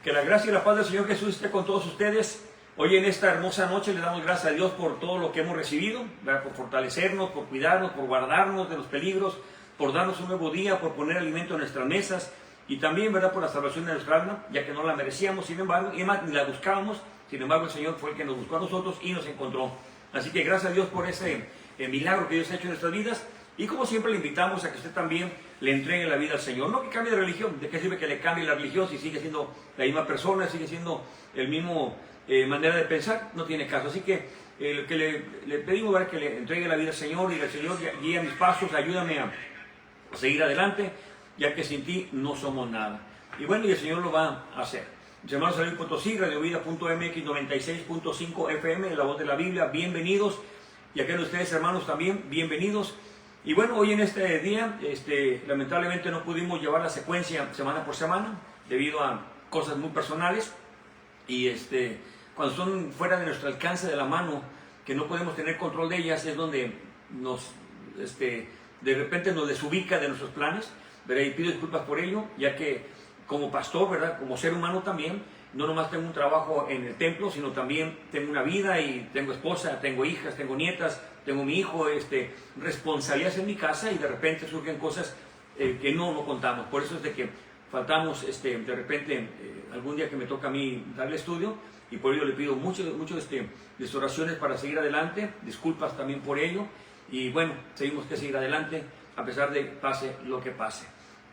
Que la gracia y la paz del Señor Jesús esté con todos ustedes. Hoy en esta hermosa noche le damos gracias a Dios por todo lo que hemos recibido, ¿verdad? Por fortalecernos, por cuidarnos, por guardarnos de los peligros, por darnos un nuevo día, por poner alimento en nuestras mesas y también, ¿verdad?, por la salvación de nuestra alma, ya que no la merecíamos, sin embargo, y además ni la buscábamos, sin embargo el Señor fue el que nos buscó a nosotros y nos encontró. Así que gracias a Dios por ese milagro que Dios ha hecho en nuestras vidas. Y como siempre le invitamos a que usted también le entregue la vida al Señor. No que cambie de religión, ¿de qué sirve que le cambie la religión si sigue siendo la misma persona, sigue siendo el mismo manera de pensar? No tiene caso. Así que lo que le pedimos es que le entregue la vida al Señor y el Señor guía mis pasos, ayúdame a seguir adelante, ya que sin ti no somos nada. Y bueno, y el Señor lo va a hacer. Mis hermanos, Salud Potosí, radiovida.mx 96.5 FM, la voz de la Biblia, bienvenidos. Y aquellos de ustedes, hermanos, también, bienvenidos. Y bueno, hoy en este día, lamentablemente no pudimos llevar la secuencia semana por semana, debido a cosas muy personales. Y cuando son fuera de nuestro alcance de la mano, que no podemos tener control de ellas, es donde de repente nos desubica de nuestros planes, ¿verdad? Y pido disculpas por ello, ya que como pastor, ¿verdad?, como ser humano también, no nomás tengo un trabajo en el templo, sino también tengo una vida y tengo esposa, tengo hijas, tengo nietas, tengo mi hijo, responsabilidades en mi casa, y de repente surgen cosas que no contamos. Por eso es de que faltamos de repente algún día que me toca a mí darle estudio, y por ello le pido mucho de oraciones para seguir adelante, disculpas también por ello, y bueno, seguimos que seguir adelante a pesar de pase lo que pase.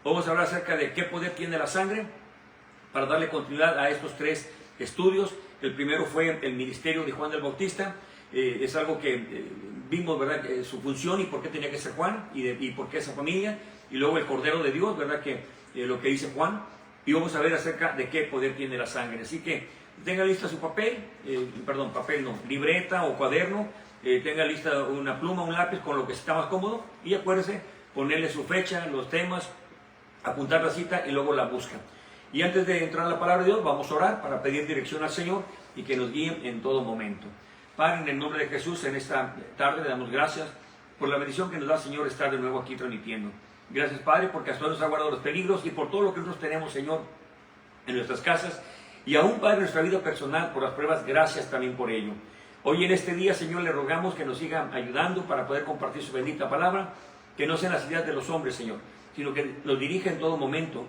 Vamos a hablar acerca de qué poder tiene la sangre, para darle continuidad a estos 3 estudios. El primero fue el ministerio de Juan el Bautista. Es algo que vimos, ¿verdad?, su función y por qué tenía que ser Juan y por qué esa familia. Y luego el Cordero de Dios, ¿verdad?, que lo que dice Juan. Y vamos a ver acerca de qué poder tiene la sangre. Así que tenga lista su papel, libreta o cuaderno. Tenga lista una pluma, un lápiz, con lo que está más cómodo. Y acuérdese, ponerle su fecha, los temas, apuntar la cita y luego la busca. Y antes de entrar a la palabra de Dios, vamos a orar para pedir dirección al Señor y que nos guíe en todo momento. Padre, en el nombre de Jesús, en esta tarde le damos gracias por la bendición que nos da el Señor estar de nuevo aquí transmitiendo. Gracias, Padre, porque hasta hoy nos ha guardado los peligros y por todo lo que nosotros tenemos, Señor, en nuestras casas y aún, Padre, en nuestra vida personal, por las pruebas. Gracias también por ello. Hoy en este día, Señor, le rogamos que nos siga ayudando para poder compartir su bendita palabra, que no sean las ideas de los hombres, Señor, sino que nos dirija en todo momento.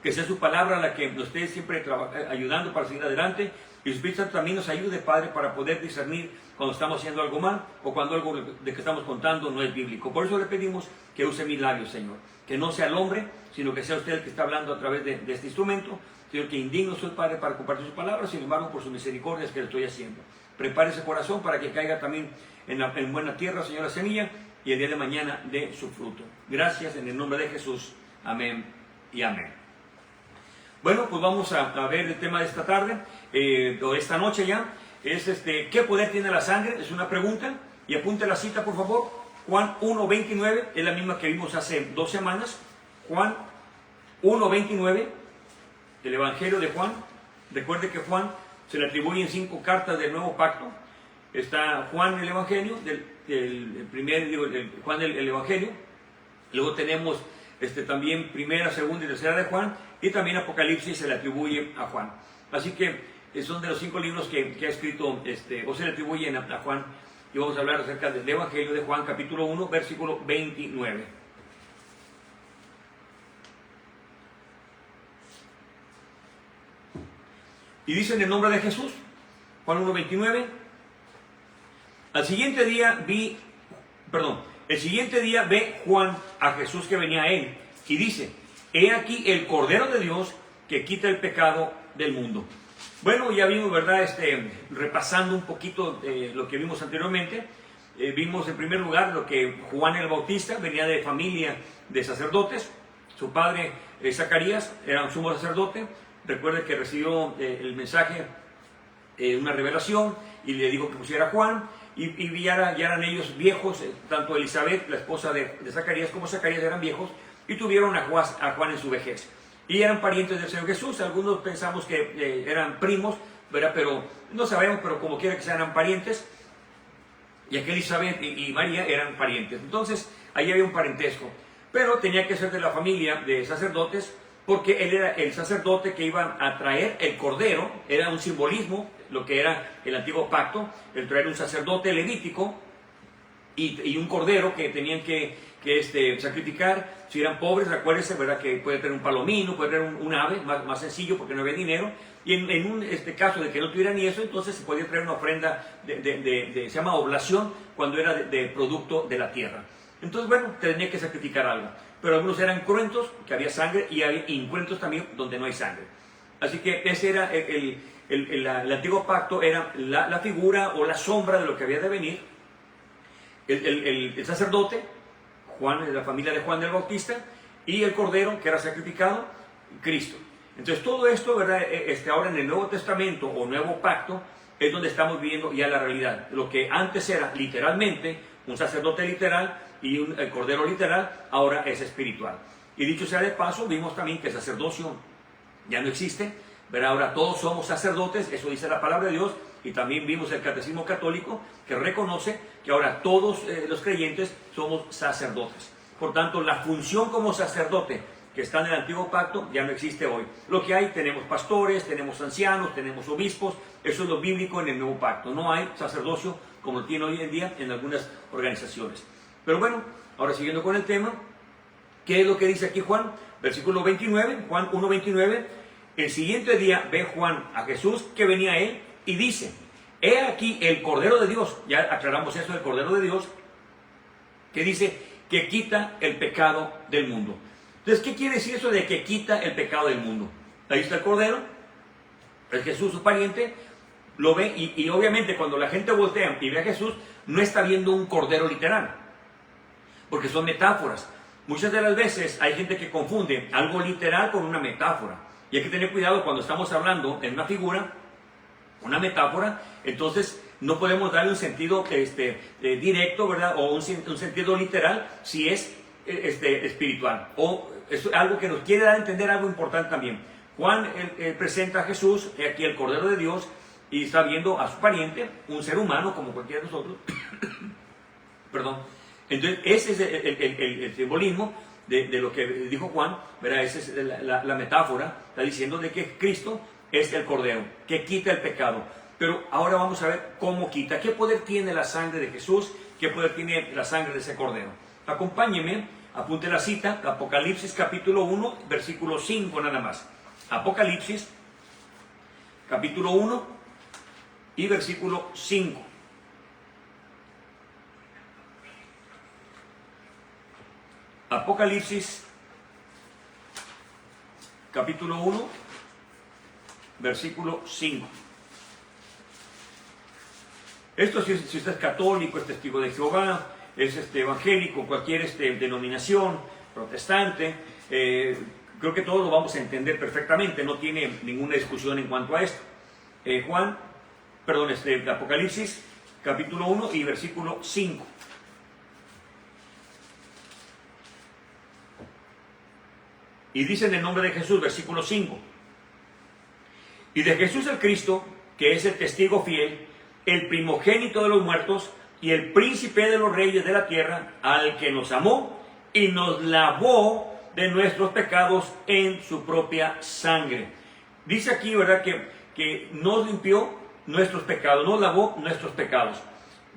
Que sea su palabra la que nos esté siempre ayudando para seguir adelante. Y su Espíritu Santo también nos ayude, Padre, para poder discernir cuando estamos haciendo algo mal o cuando algo de que estamos contando no es bíblico. Por eso le pedimos que use mis labios, Señor. Que no sea el hombre, sino que sea usted el que está hablando a través de este instrumento. Señor, que indigno soy, Padre, para compartir su palabra. Sin embargo, por sus misericordias que le estoy haciendo. Prepare ese corazón para que caiga también en buena tierra, Señor, la semilla, y el día de mañana dé su fruto. Gracias en el nombre de Jesús. Amén y amén. Bueno, pues vamos a ver el tema de esta tarde, o esta noche ya, es ¿qué poder tiene la sangre? Es una pregunta, y apunte la cita, por favor. Juan 1:29, es la misma que vimos hace 2 semanas. Juan 1:29, el Evangelio de Juan. Recuerde que Juan se le atribuyen 5 cartas del Nuevo Pacto. Está Juan el Evangelio, Juan el Evangelio. Luego tenemos también primera, segunda y tercera de Juan, y también Apocalipsis se le atribuye a Juan. Así que son de los 5 libros que ha escrito, o se le atribuyen a Juan, y vamos a hablar acerca del Evangelio de Juan, capítulo 1, versículo 29. Y dice en el nombre de Jesús, Juan 1:29, el siguiente día ve Juan a Jesús que venía a él, y dice: he aquí el Cordero de Dios que quita el pecado del mundo. Bueno, ya vimos, ¿verdad? Repasando un poquito lo que vimos anteriormente. Vimos en primer lugar lo que Juan el Bautista venía de familia de sacerdotes. Su padre, Zacarías, era un sumo sacerdote. Recuerde que recibió el mensaje, una revelación, y le dijo que pusiera a Juan. Y ya eran ellos viejos, tanto Elizabeth, la esposa de Zacarías, como Zacarías eran viejos, y tuvieron a Juan en su vejez. Y eran parientes del Señor Jesús. Algunos pensamos que eran primos, ¿verdad? Pero no sabemos, pero como quiera que sean, eran parientes. Y que Elizabeth y María eran parientes. Entonces, ahí había un parentesco. Pero tenía que ser de la familia de sacerdotes, porque él era el sacerdote que iba a traer el cordero, era un simbolismo, lo que era el antiguo pacto, el traer un sacerdote levítico y un cordero que tenían que sacrificar. Si eran pobres, acuérdense, ¿verdad?, que puede tener un palomino, puede tener un ave, más sencillo porque no había dinero. Y en un caso de que no tuviera ni eso, entonces se podía traer una ofrenda se llama oblación, cuando era de producto de la tierra. Entonces, bueno, tenía que sacrificar algo. Pero algunos eran cruentos, que había sangre, y había incruentos también, donde no hay sangre. Así que ese era el antiguo pacto, era la figura o la sombra de lo que había de venir. El sacerdote, Juan, de la familia de Juan el Bautista, y el cordero que era sacrificado, Cristo. Entonces todo esto, ¿verdad?, ahora en el Nuevo Testamento o Nuevo Pacto es donde estamos viviendo ya la realidad. Lo que antes era literalmente un sacerdote literal y un cordero literal, ahora es espiritual. Y dicho sea de paso, vimos también que el sacerdocio ya no existe, ¿verdad? Ahora todos somos sacerdotes, eso dice la palabra de Dios. Y también vimos el Catecismo Católico, que reconoce que ahora todos los creyentes somos sacerdotes. Por tanto, la función como sacerdote que está en el Antiguo Pacto ya no existe hoy. Lo que hay, tenemos pastores, tenemos ancianos, tenemos obispos. Eso es lo bíblico en el Nuevo Pacto. No hay sacerdocio como lo tiene hoy en día en algunas organizaciones. Pero bueno, ahora siguiendo con el tema, ¿qué es lo que dice aquí Juan? Versículo 29, Juan 1:29. El siguiente día ve Juan a Jesús que venía a él y dice: he aquí el Cordero de Dios. Ya aclaramos eso, el Cordero de Dios, que dice que quita el pecado del mundo. Entonces, ¿qué quiere decir eso de que quita el pecado del mundo? Ahí está el Cordero, es Jesús, su pariente, lo ve, y obviamente cuando la gente voltea y ve a Jesús, no está viendo un cordero literal, porque son metáforas. Muchas de las veces hay gente que confunde algo literal con una metáfora, y hay que tener cuidado cuando estamos hablando en una figura, una metáfora. Entonces no podemos darle un sentido directo, ¿verdad?, o un sentido literal si es espiritual, o es algo que nos quiere dar a entender algo importante también. Juan presenta a Jesús, aquí el Cordero de Dios, y está viendo a su pariente, un ser humano como cualquiera de nosotros. Perdón. Entonces ese es el simbolismo de lo que dijo Juan, ¿verdad? Esa es la metáfora, está diciendo de que Cristo es el Cordero, que quita el pecado. Pero ahora vamos a ver cómo quita, qué poder tiene la sangre de Jesús, qué poder tiene la sangre de ese Cordero. Acompáñeme, apunte la cita, Apocalipsis capítulo 1, versículo 5 nada más. Apocalipsis capítulo 1 y versículo 5. Apocalipsis capítulo 1, versículo 5. Esto si usted es católico, es testigo de Jehová, es evangélico, cualquier denominación, protestante, creo que todos lo vamos a entender perfectamente, no tiene ninguna discusión en cuanto a esto. Apocalipsis capítulo 1 y versículo 5. Y dice en el nombre de Jesús, versículo 5: y de Jesús el Cristo, que es el testigo fiel, el primogénito de los muertos y el príncipe de los reyes de la tierra, al que nos amó y nos lavó de nuestros pecados en su propia sangre. Dice aquí, ¿verdad?, que nos limpió nuestros pecados, nos lavó nuestros pecados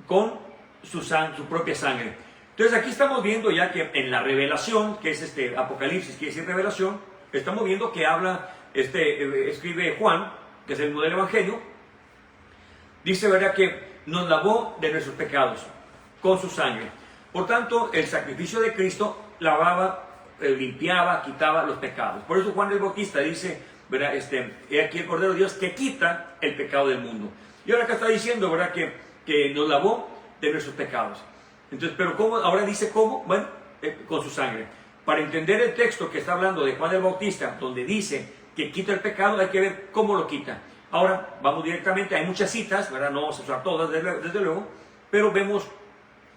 con su propia sangre. Entonces aquí estamos viendo ya que en la revelación, que es Apocalipsis, quiere decir revelación, estamos viendo que habla, escribe Juan, que es el modelo del Evangelio, dice, ¿verdad?, que nos lavó de nuestros pecados con su sangre. Por tanto, el sacrificio de Cristo lavaba, limpiaba, quitaba los pecados. Por eso Juan el Bautista dice, ¿verdad?, he aquí el Cordero de Dios que quita el pecado del mundo. Y ahora acá está diciendo, ¿verdad?, que nos lavó de nuestros pecados. Entonces, pero ¿cómo? Ahora dice cómo, bueno, con su sangre. Para entender el texto que está hablando de Juan el Bautista, donde dice que quita el pecado, hay que ver cómo lo quita. Ahora vamos directamente, hay muchas citas, ¿verdad?, no vamos a usar todas desde luego, pero vemos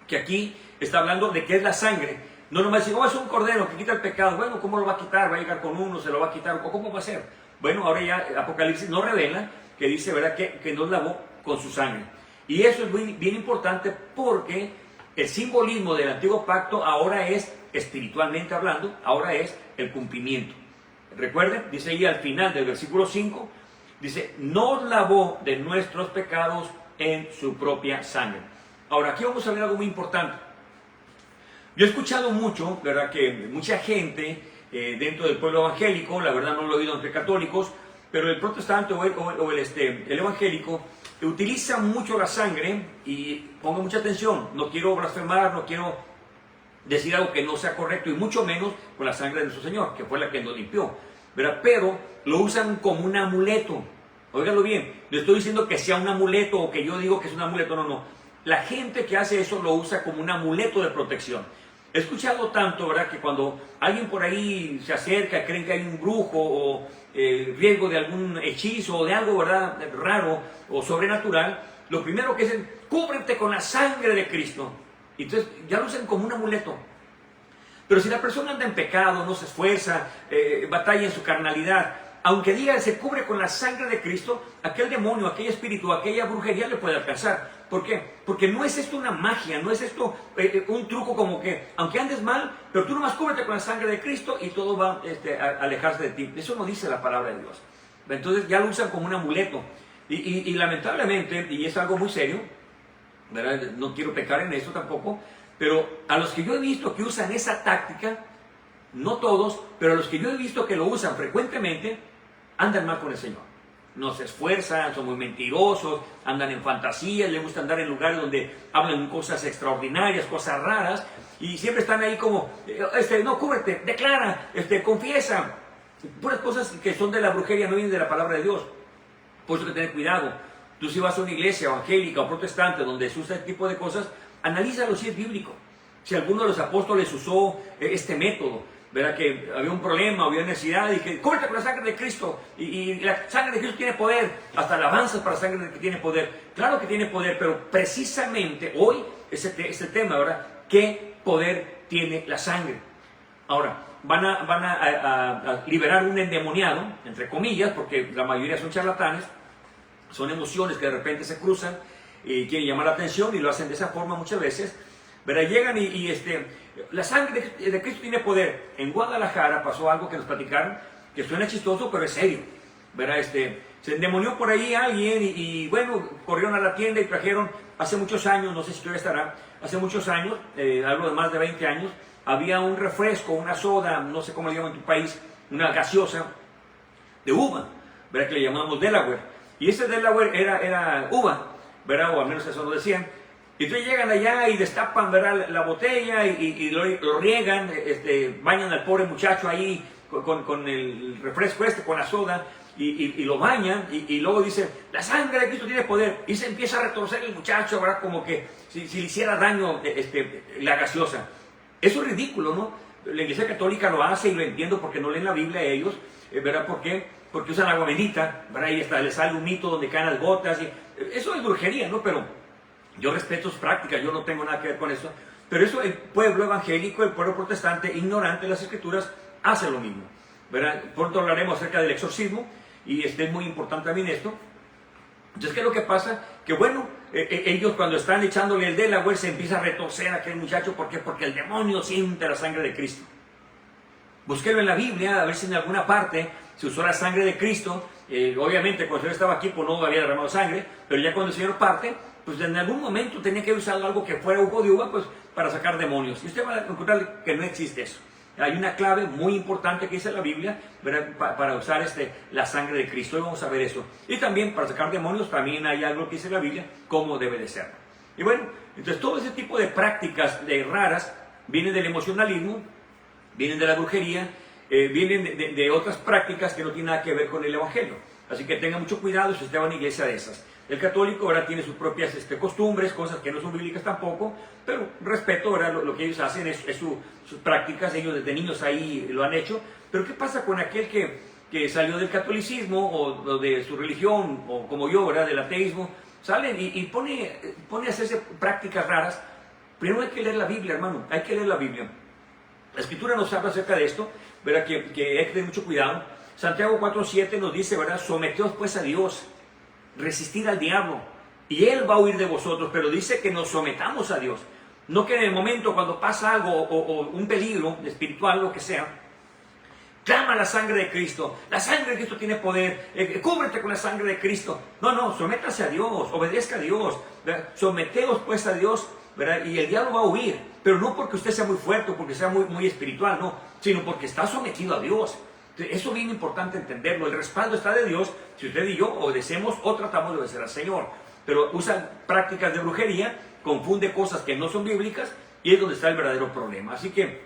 que aquí está hablando de qué es la sangre. No nomás decir, es un cordero que quita el pecado. Bueno, ¿cómo lo va a quitar? ¿Va a llegar con uno? ¿Se lo va a quitar? ¿O cómo va a ser? Bueno, ahora ya Apocalipsis nos revela que dice, ¿verdad?, que nos lavó con su sangre. Y eso es bien importante, porque el simbolismo del antiguo pacto ahora es, espiritualmente hablando, ahora es el cumplimiento. Recuerden, dice ahí al final del versículo 5, dice, nos lavó de nuestros pecados en su propia sangre. Ahora, aquí vamos a ver algo muy importante. Yo he escuchado mucho, ¿verdad?, que mucha gente dentro del pueblo evangélico, la verdad no lo he oído entre católicos, pero el protestante o el evangélico utiliza mucho la sangre, y ponga mucha atención, no quiero blasfemar, no quiero decir algo que no sea correcto, y mucho menos con la sangre de nuestro Señor, que fue la que nos limpió, ¿verdad? Pero lo usan como un amuleto. Óigalo bien, no estoy diciendo que sea un amuleto o que yo digo que es un amuleto, no. La gente que hace eso lo usa como un amuleto de protección. He escuchado tanto, ¿verdad?, que cuando alguien por ahí se acerca, creen que hay un brujo o riesgo de algún hechizo o de algo, ¿verdad?, raro o sobrenatural, lo primero que dicen, cúbrete con la sangre de Cristo. Y entonces ya lo usan como un amuleto. Pero si la persona anda en pecado, no se esfuerza, batalla en su carnalidad, aunque diga se cubre con la sangre de Cristo, aquel demonio, aquel espíritu, aquella brujería le puede alcanzar. ¿Por qué? Porque no es esto una magia, no es esto un truco como que, aunque andes mal, pero tú nomás cúbrete con la sangre de Cristo y todo va a alejarse de ti. Eso no dice la palabra de Dios. Entonces ya lo usan como un amuleto. Y lamentablemente, y es algo muy serio, ¿verdad?, no quiero pecar en eso tampoco, pero a los que yo he visto que usan esa táctica, no todos, pero a los que yo he visto que lo usan frecuentemente, andan mal con el Señor. No se esfuerzan, son muy mentirosos, andan en fantasías, les gusta andar en lugares donde hablan cosas extraordinarias, cosas raras, y siempre están ahí como, no, cúbrete, declara, confiesa, puras cosas que son de la brujería, no vienen de la palabra de Dios. Por eso hay que tener cuidado. Tú si vas a una iglesia evangélica o protestante donde se usa este tipo de cosas, analízalo si es bíblico. Si alguno de los apóstoles usó este método, ¿verdad?, que había un problema, había necesidad, y que cúbrete con la sangre de Cristo, y la sangre de Cristo tiene poder, hasta alabanzas para la sangre que tiene poder. Claro que tiene poder, pero precisamente hoy es el tema, ¿verdad? ¿Qué poder tiene la sangre? Ahora, van a liberar un endemoniado, entre comillas, porque la mayoría son charlatanes, son emociones que de repente se cruzan y quieren llamar la atención y lo hacen de esa forma muchas veces. ¿Verdad? Llegan la sangre de Cristo tiene poder. En Guadalajara pasó algo que nos platicaron, que suena chistoso, pero es serio. ¿Verdad? Se endemonió por ahí alguien y bueno, corrieron a la tienda y trajeron, hace muchos años, no sé si todavía estará, hace muchos años, hablo de más de 20 años, había un refresco, una soda, no sé cómo le llaman en tu país, una gaseosa de uva, ¿verdad?, que le llamamos Delaware. Y ese Delaware era uva, ¿verdad?, o al menos eso lo decían. Y entonces llegan allá y destapan, ¿verdad?, la botella y lo riegan, bañan al pobre muchacho ahí con el refresco con la soda, y lo bañan, y luego dicen, la sangre de Cristo tiene poder, y se empieza a retorcer el muchacho, ¿verdad?, como que si le hiciera daño la gaseosa. Eso es ridículo, ¿no? La Iglesia Católica lo hace y lo entiendo porque no leen la Biblia ellos, ¿verdad? ¿Por qué? Porque usan agua bendita, ¿verdad? Y hasta les sale un mito donde caen las gotas, eso es brujería, ¿no? Pero yo respeto sus prácticas, yo no tengo nada que ver con eso, pero eso el pueblo evangélico, el pueblo protestante, ignorante de las Escrituras, hace lo mismo, ¿verdad? Pronto hablaremos acerca del exorcismo, y es muy importante también esto. Entonces, ¿qué es lo que pasa? Que bueno, ellos cuando están echándole el Delaware se empieza a retorcer a aquel muchacho. ¿Por qué? Porque el demonio siente la sangre de Cristo. Búsquelo en la Biblia, a ver si en alguna parte se usó la sangre de Cristo. Obviamente cuando el Señor estaba aquí, pues no había derramado sangre, pero ya cuando el Señor parte, pues en algún momento tenía que haber usado algo que fuera jugo de uva, pues para sacar demonios. Y usted va a encontrar que no existe eso. Hay una clave muy importante que dice la Biblia, ¿verdad?, para usar la sangre de Cristo. Hoy vamos a ver eso. Y también para sacar demonios también hay algo que dice la Biblia, cómo debe de ser. Y bueno, entonces todo ese tipo de prácticas raras vienen del emocionalismo, vienen de la brujería, vienen de otras prácticas que no tienen nada que ver con el Evangelio. Así que tenga mucho cuidado si usted va a una iglesia de esas. El católico ahora tiene sus propias costumbres, cosas que no son bíblicas tampoco, pero respeto, ¿verdad?, lo que ellos hacen es sus prácticas, ellos desde niños ahí lo han hecho. Pero ¿qué pasa con aquel que salió del catolicismo o de su religión, o como yo, ¿verdad?, del ateísmo? Salen y pone a hacerse prácticas raras. Primero hay que leer la Biblia, hermano, hay que leer la Biblia. La Escritura nos habla acerca de esto, ¿verdad?, que hay que tener mucho cuidado. Santiago 4:7 nos dice, ¿verdad?, someteos pues a Dios, resistir al diablo, y él va a huir de vosotros. Pero dice que nos sometamos a Dios, no que en el momento cuando pasa algo o un peligro espiritual, lo que sea, clama la sangre de Cristo. La sangre de Cristo tiene poder. Cúbrete con la sangre de Cristo. No, sométase a Dios, obedezca a Dios, ¿verdad? Someteos pues a Dios, ¿verdad? Y el diablo va a huir. Pero no porque usted sea muy fuerte o porque sea muy espiritual, no, sino porque está sometido a Dios. Entonces, eso es bien importante entenderlo. El respaldo está de Dios si usted y yo obedecemos o tratamos de obedecer al Señor. Pero usan prácticas de brujería, confunde cosas que no son bíblicas y es donde está el verdadero problema. Así que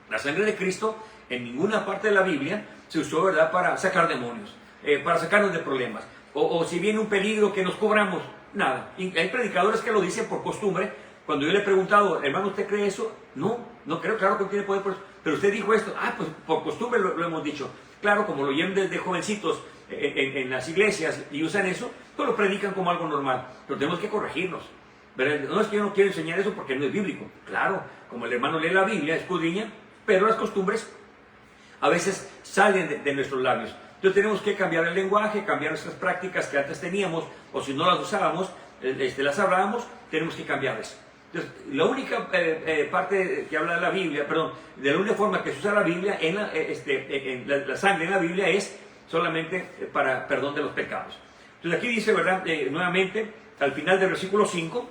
la sangre de Cristo en ninguna parte de la Biblia se usó, ¿verdad?, para sacar demonios, para sacarnos de problemas. O si viene un peligro que nos cobramos, nada. Y hay predicadores que lo dicen por costumbre. Cuando yo le he preguntado, hermano, ¿usted cree eso? No creo, claro que no tiene poder por eso. Pero usted dijo esto, pues por costumbre lo hemos dicho. Claro, como lo llevan desde jovencitos en las iglesias y usan eso, pues lo predican como algo normal. Pero tenemos que corregirnos, ¿verdad? No es que yo no quiero enseñar eso porque no es bíblico. Claro, como el hermano lee la Biblia, escudriña, pero las costumbres a veces salen de nuestros labios. Entonces tenemos que cambiar el lenguaje, cambiar nuestras prácticas que antes teníamos, o si no las usábamos, las hablábamos, tenemos que cambiarlas. Entonces, la única parte que habla de la Biblia, de la única forma que se usa la Biblia, la sangre en la Biblia es solamente para perdón de los pecados. Entonces aquí dice, ¿verdad? Nuevamente, al final del versículo 5,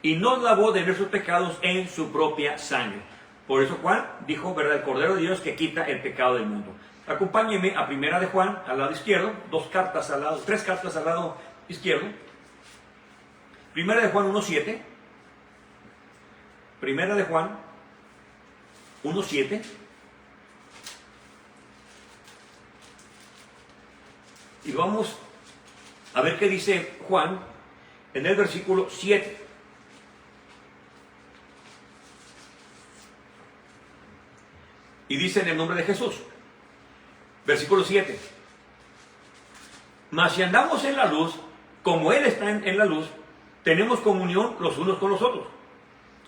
y nos lavó de nuestros pecados en su propia sangre. Por eso Juan dijo, ¿verdad?, el Cordero de Dios que quita el pecado del mundo. Acompáñeme a Primera de Juan, al lado izquierdo, tres cartas al lado izquierdo. Primera de Juan 1:7. Primera de Juan 1:7. Y vamos a ver qué dice Juan en el versículo 7. Y dice en el nombre de Jesús, versículo 7. Mas si andamos en la luz, como Él está en la luz, tenemos comunión los unos con los otros.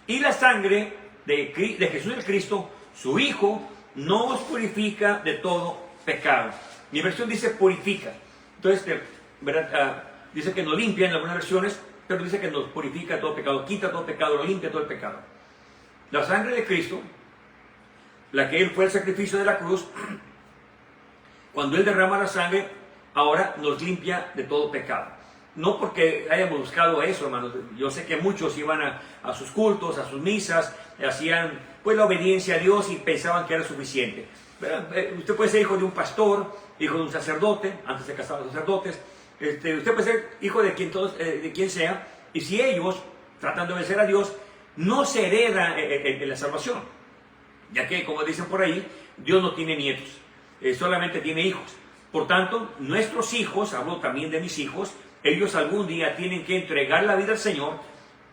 Y la sangre de Jesús el Cristo, su Hijo, nos purifica de todo pecado. Mi versión dice purifica. Entonces, ¿verdad? Dice que nos limpia en algunas versiones, pero dice que nos purifica de todo pecado, quita todo pecado, limpia todo el pecado. La sangre de Cristo, la que Él fue el sacrificio de la cruz, cuando Él derrama la sangre, ahora nos limpia de todo pecado. No porque hayamos buscado eso, hermanos. Yo sé que muchos iban a sus cultos, a sus misas, hacían pues la obediencia a Dios y pensaban que era suficiente. Usted puede ser hijo de un pastor, hijo de un sacerdote, antes se casaban los sacerdotes. Usted puede ser hijo de quien sea, y si ellos, tratando de obedecer a Dios, no se hereda en la salvación. Ya que, como dicen por ahí, Dios no tiene nietos, solamente tiene hijos. Por tanto, nuestros hijos, hablo también de mis hijos, ellos algún día tienen que entregar la vida al Señor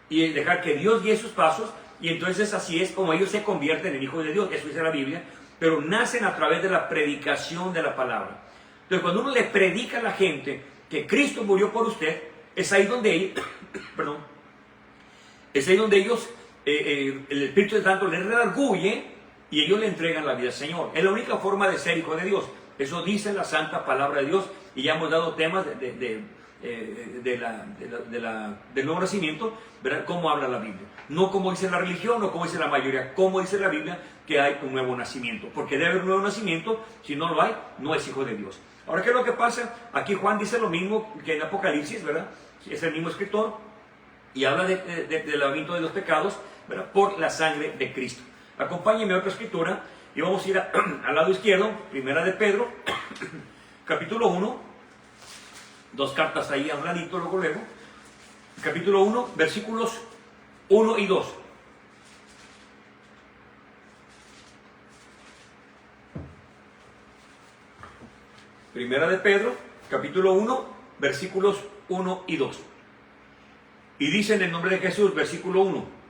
y dejar que Dios guíe sus pasos, y entonces así es como ellos se convierten en hijos de Dios. Eso dice la Biblia, pero nacen a través de la predicación de la palabra. Entonces, cuando uno le predica a la gente que Cristo murió por usted, es ahí donde ellos, el Espíritu Santo les redarguye y ellos le entregan la vida al Señor. Es la única forma de ser hijo de Dios. Eso dice la santa palabra de Dios, y ya hemos dado temas del nuevo nacimiento, ¿verdad? Cómo habla la Biblia. No como dice la religión, no como dice la mayoría, como dice la Biblia que hay un nuevo nacimiento. Porque debe haber un nuevo nacimiento, si no lo hay, no es hijo de Dios. Ahora, ¿qué es lo que pasa? Aquí Juan dice lo mismo que en Apocalipsis, ¿verdad? Es el mismo escritor, y habla del lavamiento de los pecados, ¿verdad?, por la sangre de Cristo. Acompáñenme a otra escritura y vamos a ir al lado izquierdo, Primera de Pedro, capítulo 1, dos cartas ahí a un ladito, luego, capítulo 1, versículos 1 y 2. Primera de Pedro, capítulo 1, versículos 1 y 2. Y dice en el nombre de Jesús, versículo 1.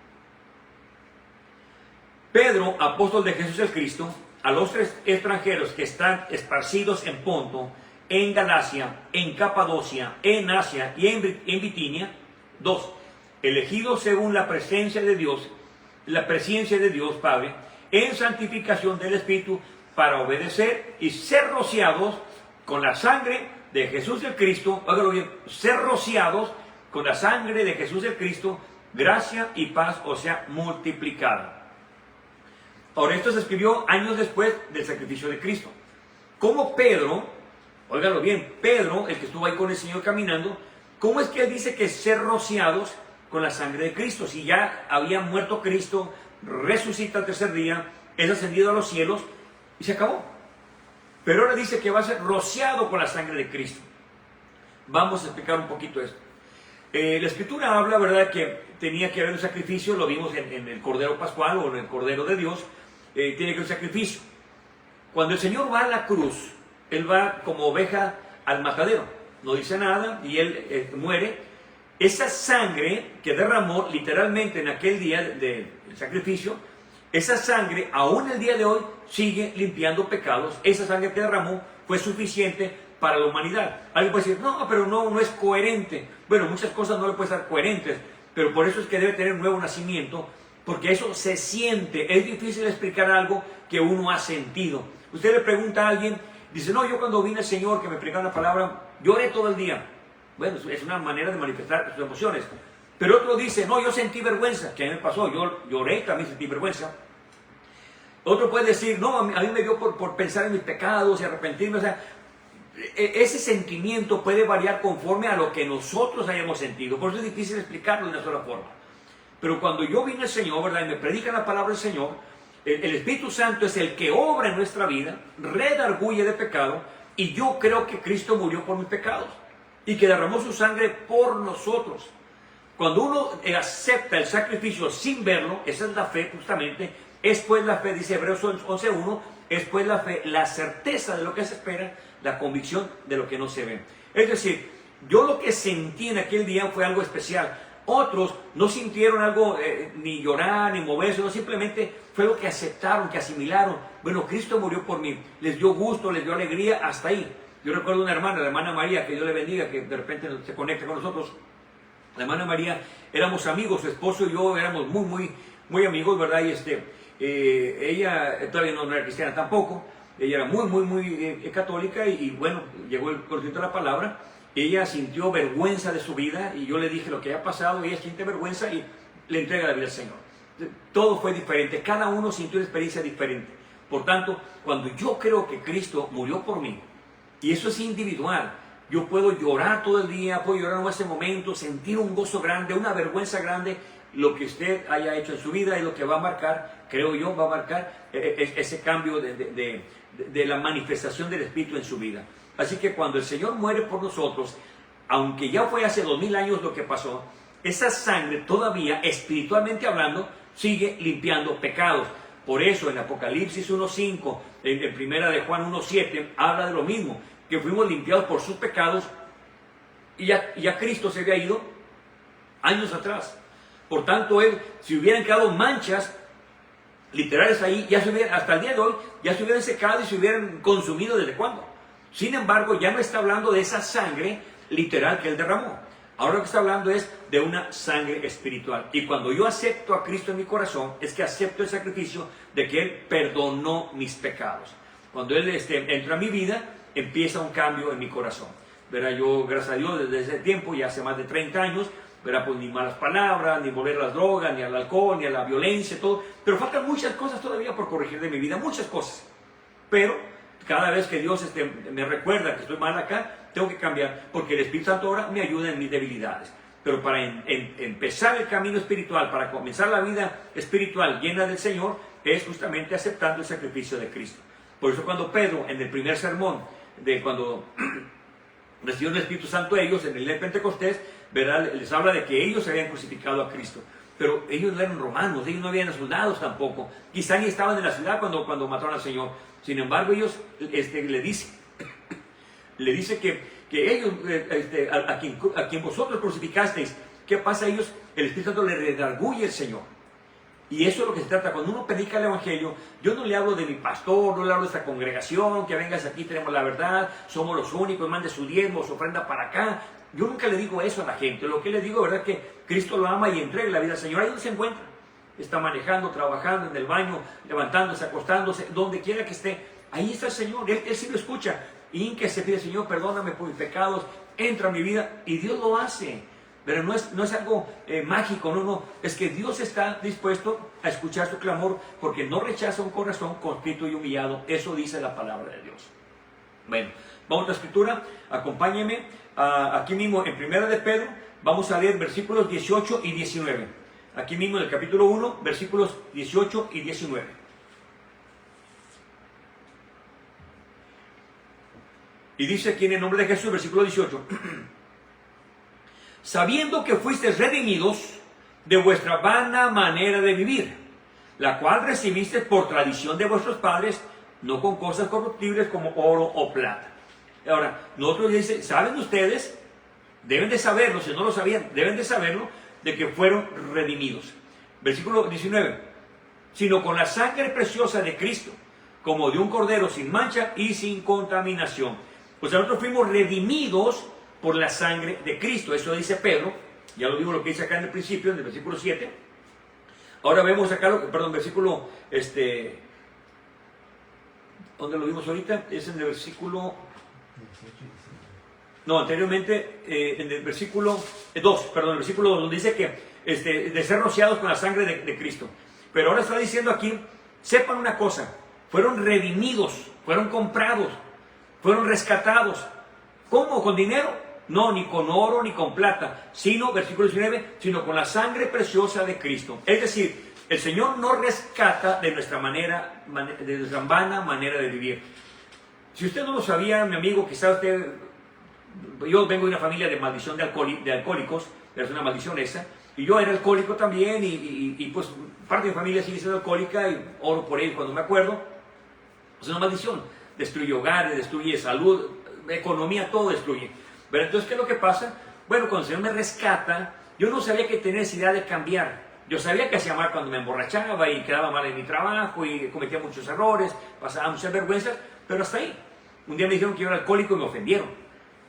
Pedro, apóstol de Jesús el Cristo, a los 3 extranjeros que están esparcidos en Ponto, en Galacia, en Capadocia, en Asia y en Bitinia. 2. Elegidos según la presencia de Dios Padre, en santificación del Espíritu, para obedecer y ser rociados con la sangre de Jesús el Cristo. Hágalo bien, ser rociados con la sangre de Jesús el Cristo, gracia y paz, o sea, multiplicada. Ahora, esto se escribió años después del sacrificio de Cristo. Como Pedro, óigalo bien, Pedro, el que estuvo ahí con el Señor caminando, ¿cómo es que él dice que ser rociados con la sangre de Cristo? Si ya había muerto Cristo, resucita al tercer día, es ascendido a los cielos y se acabó. Pero ahora dice que va a ser rociado con la sangre de Cristo. Vamos a explicar un poquito esto. La Escritura habla, ¿verdad?, que tenía que haber un sacrificio, lo vimos en el Cordero Pascual o en el Cordero de Dios, tiene que haber un sacrificio. Cuando el Señor va a la cruz, Él va como oveja al matadero, no dice nada y Él muere. Esa sangre que derramó literalmente en aquel día del sacrificio, esa sangre aún el día de hoy sigue limpiando pecados. Esa sangre que derramó fue suficiente para la humanidad. Alguien puede decir, no, pero no es coherente. Bueno, muchas cosas no le pueden ser coherentes, pero por eso es que debe tener un nuevo nacimiento, porque eso se siente. Es difícil explicar algo que uno ha sentido. Usted le pregunta a alguien, dice, no, yo cuando vine al Señor, que me explicaron la palabra, lloré todo el día. Bueno, es una manera de manifestar sus emociones. Pero otro dice, no, yo sentí vergüenza. ¿Qué me pasó? Yo lloré y también sentí vergüenza. Otro puede decir, no, a mí me dio por pensar en mis pecados y arrepentirme. O sea, ese sentimiento puede variar conforme a lo que nosotros hayamos sentido. Por eso es difícil explicarlo de una sola forma. Pero cuando yo vine al Señor, ¿verdad?, y me predican la palabra del Señor, el Espíritu Santo es el que obra en nuestra vida, redarguye de pecado, y yo creo que Cristo murió por mis pecados y que derramó su sangre por nosotros. Cuando uno acepta el sacrificio sin verlo, esa es la fe justamente, es pues la fe, dice Hebreos 11:1, es pues la fe, la certeza de lo que se espera, la convicción de lo que no se ve. Es decir, yo lo que sentí en aquel día fue algo especial. Otros no sintieron algo, ni llorar, ni moverse, no, simplemente fue lo que aceptaron, que asimilaron. Bueno, Cristo murió por mí, les dio gusto, les dio alegría, hasta ahí. Yo recuerdo una hermana, la hermana María, que Dios le bendiga, que de repente se conecta con nosotros. La hermana María, éramos amigos, su esposo y yo éramos muy amigos, ¿verdad? Y ella todavía no era cristiana tampoco, ella era muy católica y bueno, llegó el conocimiento de la palabra. Ella sintió vergüenza de su vida y yo le dije lo que había pasado, y ella siente vergüenza y le entrega la vida al Señor. Todo fue diferente, cada uno sintió una experiencia diferente. Por tanto, cuando yo creo que Cristo murió por mí, y eso es individual, yo puedo llorar todo el día, puedo llorar en ese momento, sentir un gozo grande, una vergüenza grande. Lo que usted haya hecho en su vida es lo que va a marcar, creo yo, va a marcar ese cambio de la manifestación del Espíritu en su vida. Así que cuando el Señor muere por nosotros, aunque ya fue hace 2000 años lo que pasó, esa sangre todavía, espiritualmente hablando, sigue limpiando pecados. Por eso en Apocalipsis 1:5, en primera de Juan 1:7, habla de lo mismo, que fuimos limpiados por sus pecados y ya Cristo se había ido años atrás. Por tanto, si hubieran quedado manchas literales ahí, hasta el día de hoy, ya se hubieran secado y se hubieran consumido desde cuándo. Sin embargo, ya no está hablando de esa sangre literal que Él derramó. Ahora lo que está hablando es de una sangre espiritual. Y cuando yo acepto a Cristo en mi corazón, es que acepto el sacrificio de que Él perdonó mis pecados. Cuando Él entra a mi vida, empieza un cambio en mi corazón. ¿Verdad? Yo, gracias a Dios, desde ese tiempo, ya hace más de 30 años, ¿verdad? Pues ni malas palabras, ni volver a las drogas, ni al alcohol, ni a la violencia, todo. Pero faltan muchas cosas todavía por corregir de mi vida, muchas cosas. Pero cada vez que Dios me recuerda que estoy mal acá, tengo que cambiar, porque el Espíritu Santo ahora me ayuda en mis debilidades. Pero para empezar el camino espiritual, para comenzar la vida espiritual llena del Señor, es justamente aceptando el sacrificio de Cristo. Por eso cuando Pedro, en el primer sermón, cuando recibió el Espíritu Santo ellos, en el día de Pentecostés, ¿verdad?, les habla de que ellos habían crucificado a Cristo. Pero ellos no eran romanos, ellos no habían soldados tampoco. Quizá ni estaban en la ciudad cuando mataron al Señor. Sin embargo, ellos le dice que ellos, a quien vosotros crucificasteis, ¿qué pasa a ellos? El Espíritu Santo le redarguye el Señor. Y eso es lo que se trata. Cuando uno predica el Evangelio, yo no le hablo de mi pastor, no le hablo de esta congregación, que vengas aquí, tenemos la verdad, somos los únicos, mande su diezmo, su ofrenda para acá. Yo nunca le digo eso a la gente. Lo que le digo, ¿verdad?, que Cristo lo ama y entrega la vida al Señor. Ahí donde se encuentra. Está manejando, trabajando, en el baño, levantándose, acostándose, donde quiera que esté. Ahí está el Señor. Él sí lo escucha. Y que se pide, Señor, perdóname por mis pecados, entra en mi vida. Y Dios lo hace. Pero no es algo mágico, no. Es que Dios está dispuesto a escuchar su clamor porque no rechaza un corazón contrito y humillado. Eso dice la palabra de Dios. Bueno, vamos a la escritura. Acompáñenme aquí mismo en 1 de Pedro. Vamos a leer versículos 18 y 19. Aquí mismo en el capítulo 1, versículos 18 y 19. Y dice aquí en el nombre de Jesús, versículo 18. Sabiendo que fuisteis redimidos de vuestra vana manera de vivir, la cual recibisteis por tradición de vuestros padres, no con cosas corruptibles como oro o plata. Ahora, nosotros dice, ¿saben ustedes? Deben de saberlo, si no lo sabían, deben de saberlo, de que fueron redimidos. Versículo 19. Sino con la sangre preciosa de Cristo, como de un cordero sin mancha y sin contaminación. Pues nosotros fuimos redimidos por la sangre de Cristo. Eso dice Pedro. Ya lo digo lo que dice acá en el principio, en el versículo 7. Ahora vemos acá, versículo, ¿dónde lo vimos ahorita? Es en el versículo... No, anteriormente, en el versículo 2, el versículo 2, donde dice que de ser rociados con la sangre de Cristo. Pero ahora está diciendo aquí, sepan una cosa, fueron redimidos, fueron comprados, fueron rescatados. ¿Cómo? ¿Con dinero? No, ni con oro ni con plata, sino, versículo 19, sino con la sangre preciosa de Cristo. Es decir, el Señor nos rescata de nuestra vana manera de vivir. Si usted no lo sabía, mi amigo, quizás usted... Yo vengo de una familia de maldición de alcohólicos, es una maldición esa, y yo era alcohólico también, y pues parte de mi familia sigue siendo alcohólica, y oro por él cuando me acuerdo. Es una maldición, destruye hogares, destruye salud, economía, todo destruye. Pero entonces, ¿qué es lo que pasa? Bueno, cuando el Señor me rescata, yo no sabía que tenía necesidad de cambiar. Yo sabía que hacía mal cuando me emborrachaba y quedaba mal en mi trabajo y cometía muchos errores, pasaba muchas vergüenzas, pero hasta ahí. Un día me dijeron que yo era alcohólico y me ofendieron.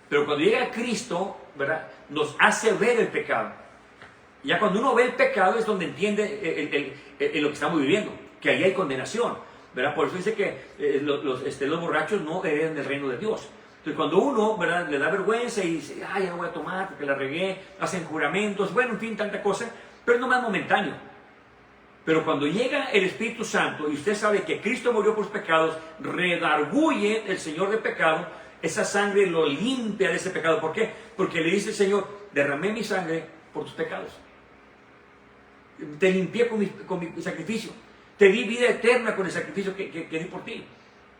Pero cuando llega Cristo, ¿verdad?, nos hace ver el pecado. Ya cuando uno ve el pecado es donde entiende lo que estamos viviendo, que ahí hay condenación, ¿verdad? Por eso dice que los borrachos no heredan el reino de Dios. Entonces cuando uno, ¿verdad?, le da vergüenza y dice, ya no voy a tomar porque la regué, hacen juramentos, bueno, en fin, tanta cosa, pero no más momentáneo. Pero cuando llega el Espíritu Santo y usted sabe que Cristo murió por sus pecados, redarguye el Señor de pecado, esa sangre lo limpia de ese pecado. ¿Por qué? Porque le dice el Señor, derramé mi sangre por tus pecados. Te limpié con mi sacrificio. Te di vida eterna con el sacrificio que di por ti.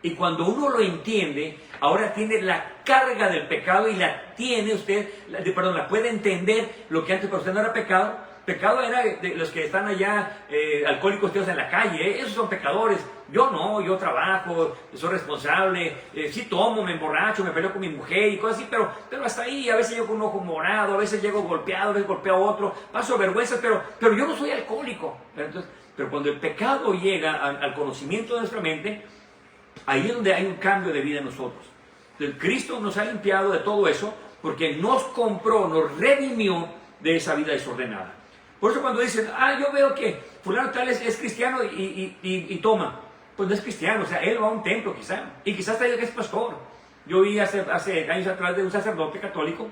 Y cuando uno lo entiende, ahora tiene la carga del pecado y la tiene usted, la puede entender, lo que antes para usted no era pecado. Pecado era de los que están allá, alcohólicos tíos en la calle, esos son pecadores. Yo no, yo trabajo, soy responsable, sí tomo, me emborracho, me peleo con mi mujer y cosas así, pero hasta ahí, a veces llego con un ojo morado, a veces llego golpeado, a veces golpeo a otro, paso vergüenza, pero yo no soy alcohólico. Entonces, pero cuando el pecado llega al conocimiento de nuestra mente, ahí es donde hay un cambio de vida en nosotros. Entonces, Cristo nos ha limpiado de todo eso porque nos compró, nos redimió de esa vida desordenada. Por eso cuando dicen, yo veo que fulano tal es cristiano y toma, pues no es cristiano, o sea, él va a un templo quizá, y quizás hasta diga que es pastor. Yo vi hace años atrás de un sacerdote católico,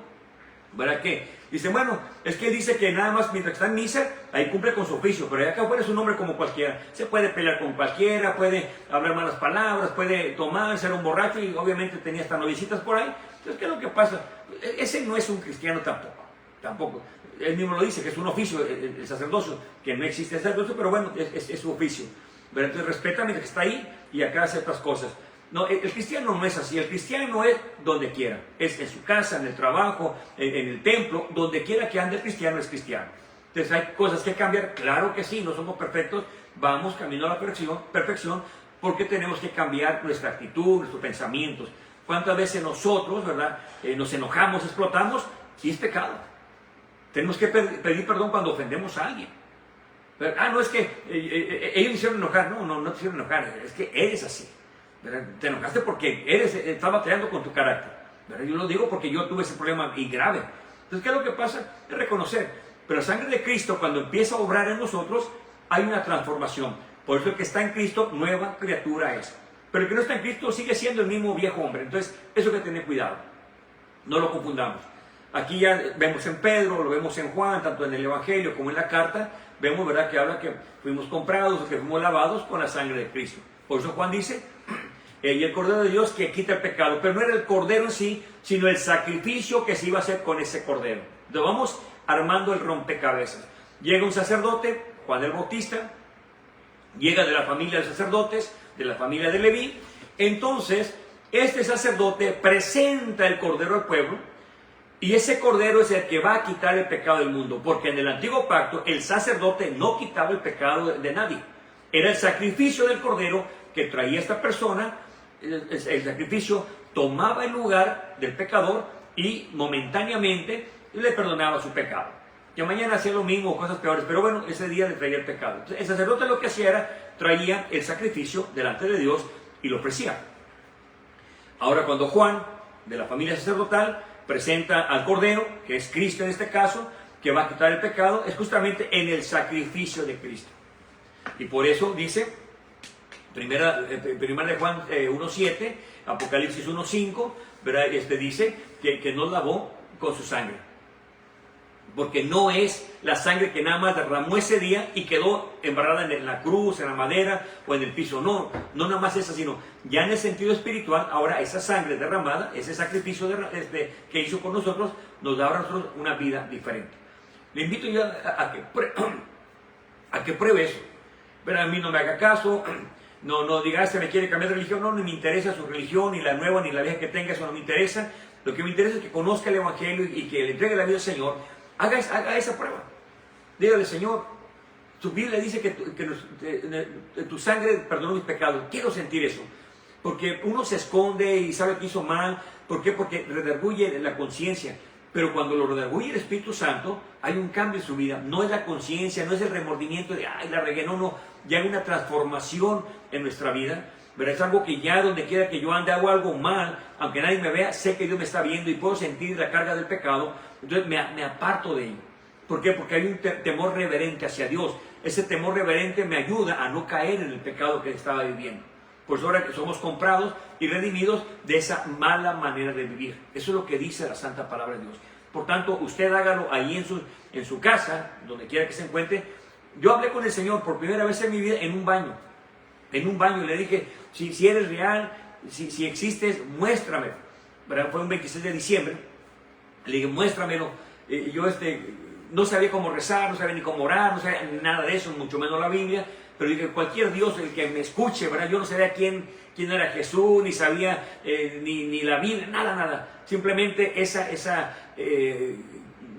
¿verdad? Que dice, bueno, es que dice que nada más mientras está en misa, ahí cumple con su oficio, pero acá afuera es un hombre como cualquiera, se puede pelear con cualquiera, puede hablar malas palabras, puede tomar, ser un borracho, y obviamente tenía hasta novicitas por ahí. Entonces, ¿qué es lo que pasa? Ese no es un cristiano tampoco. Él mismo lo dice, que es un oficio, el sacerdocio, que no existe el sacerdocio, pero bueno, es su oficio. Pero entonces respeta mientras está ahí y acá hace otras cosas. No, el cristiano no es así. El cristiano es donde quiera. Es en su casa, en el trabajo, en el templo, donde quiera que ande el cristiano es cristiano. Entonces hay cosas que cambiar, claro que sí, no somos perfectos, vamos camino a la perfección, porque tenemos que cambiar nuestra actitud, nuestros pensamientos. ¿Cuántas veces nosotros, verdad, nos enojamos, explotamos? Y es pecado. Tenemos que pedir perdón cuando ofendemos a alguien. Pero, no es que ellos me hicieron enojar. No te hicieron enojar, es que eres así. ¿Verdad? Te enojaste porque estás batallando con tu carácter. ¿Verdad? Yo lo digo porque yo tuve ese problema y grave. Entonces, ¿qué es lo que pasa? Es reconocer. Pero la sangre de Cristo, cuando empieza a obrar en nosotros, hay una transformación. Por eso el que está en Cristo, nueva criatura es. Pero el que no está en Cristo sigue siendo el mismo viejo hombre. Entonces, eso hay que tener cuidado. No lo confundamos. Aquí ya vemos en Pedro, lo vemos en Juan, tanto en el Evangelio como en la carta, vemos, ¿verdad?, que habla que fuimos comprados o que fuimos lavados con la sangre de Cristo. Por eso Juan dice, y el Cordero de Dios que quita el pecado, pero no era el Cordero en sí, sino el sacrificio que se iba a hacer con ese Cordero. Entonces vamos armando el rompecabezas. Llega un sacerdote, Juan el Bautista, llega de la familia de sacerdotes, de la familia de Leví. Entonces, este sacerdote presenta el Cordero al pueblo, y ese Cordero es el que va a quitar el pecado del mundo, porque en el antiguo pacto el sacerdote no quitaba el pecado de nadie. Era el sacrificio del Cordero que traía esta persona, el sacrificio tomaba el lugar del pecador y momentáneamente le perdonaba su pecado. Que mañana hacía lo mismo o cosas peores, pero bueno, ese día le traía el pecado. Entonces, el sacerdote lo que hacía era, traía el sacrificio delante de Dios y lo ofrecía. Ahora cuando Juan, de la familia sacerdotal, presenta al Cordero, que es Cristo en este caso, que va a quitar el pecado, es justamente en el sacrificio de Cristo. Y por eso dice, primera de Juan 1.7, Apocalipsis 1.5, dice que nos lavó con su sangre. Porque no es la sangre que nada más derramó ese día y quedó embarrada en la cruz, en la madera o en el piso. No nada más esa, sino ya en el sentido espiritual, ahora esa sangre derramada, ese sacrificio que hizo con nosotros, nos da a nosotros una vida diferente. Le invito yo a que pruebe eso. Pero a mí no me haga caso, no diga, se me quiere cambiar de religión, no me interesa su religión, ni la nueva, ni la vieja que tenga, eso no me interesa. Lo que me interesa es que conozca el Evangelio y que le entregue la vida al Señor. Haga esa prueba. Dígale, Señor, tu Biblia dice que tu sangre perdonó mis pecados. Quiero sentir eso. Porque uno se esconde y sabe que hizo mal. ¿Por qué? Porque redarguye la conciencia. Pero cuando lo redarguye el Espíritu Santo, hay un cambio en su vida. No es la conciencia, no es el remordimiento de, ay, la regué. No. Ya hay una transformación en nuestra vida. Pero es algo que ya donde quiera que yo ande hago algo mal, aunque nadie me vea, sé que Dios me está viendo y puedo sentir la carga del pecado. Entonces me aparto de ello. ¿Por qué? Porque hay un temor reverente hacia Dios. Ese temor reverente me ayuda a no caer en el pecado que estaba viviendo. Por eso ahora que somos comprados y redimidos de esa mala manera de vivir. Eso es lo que dice la Santa Palabra de Dios. Por tanto, usted hágalo ahí en su casa, donde quiera que se encuentre. Yo hablé con el Señor por primera vez en mi vida en un baño. En un baño le dije, si eres real, si existes, muéstrame. Fue un 26 de diciembre. Le dije, muéstramelo. Yo no sabía cómo rezar, no sabía ni cómo orar, no sabía nada de eso, mucho menos la Biblia. Pero dije, cualquier Dios, el que me escuche, ¿verdad? Yo no sabía quién era Jesús, ni sabía ni la Biblia, nada. Simplemente esa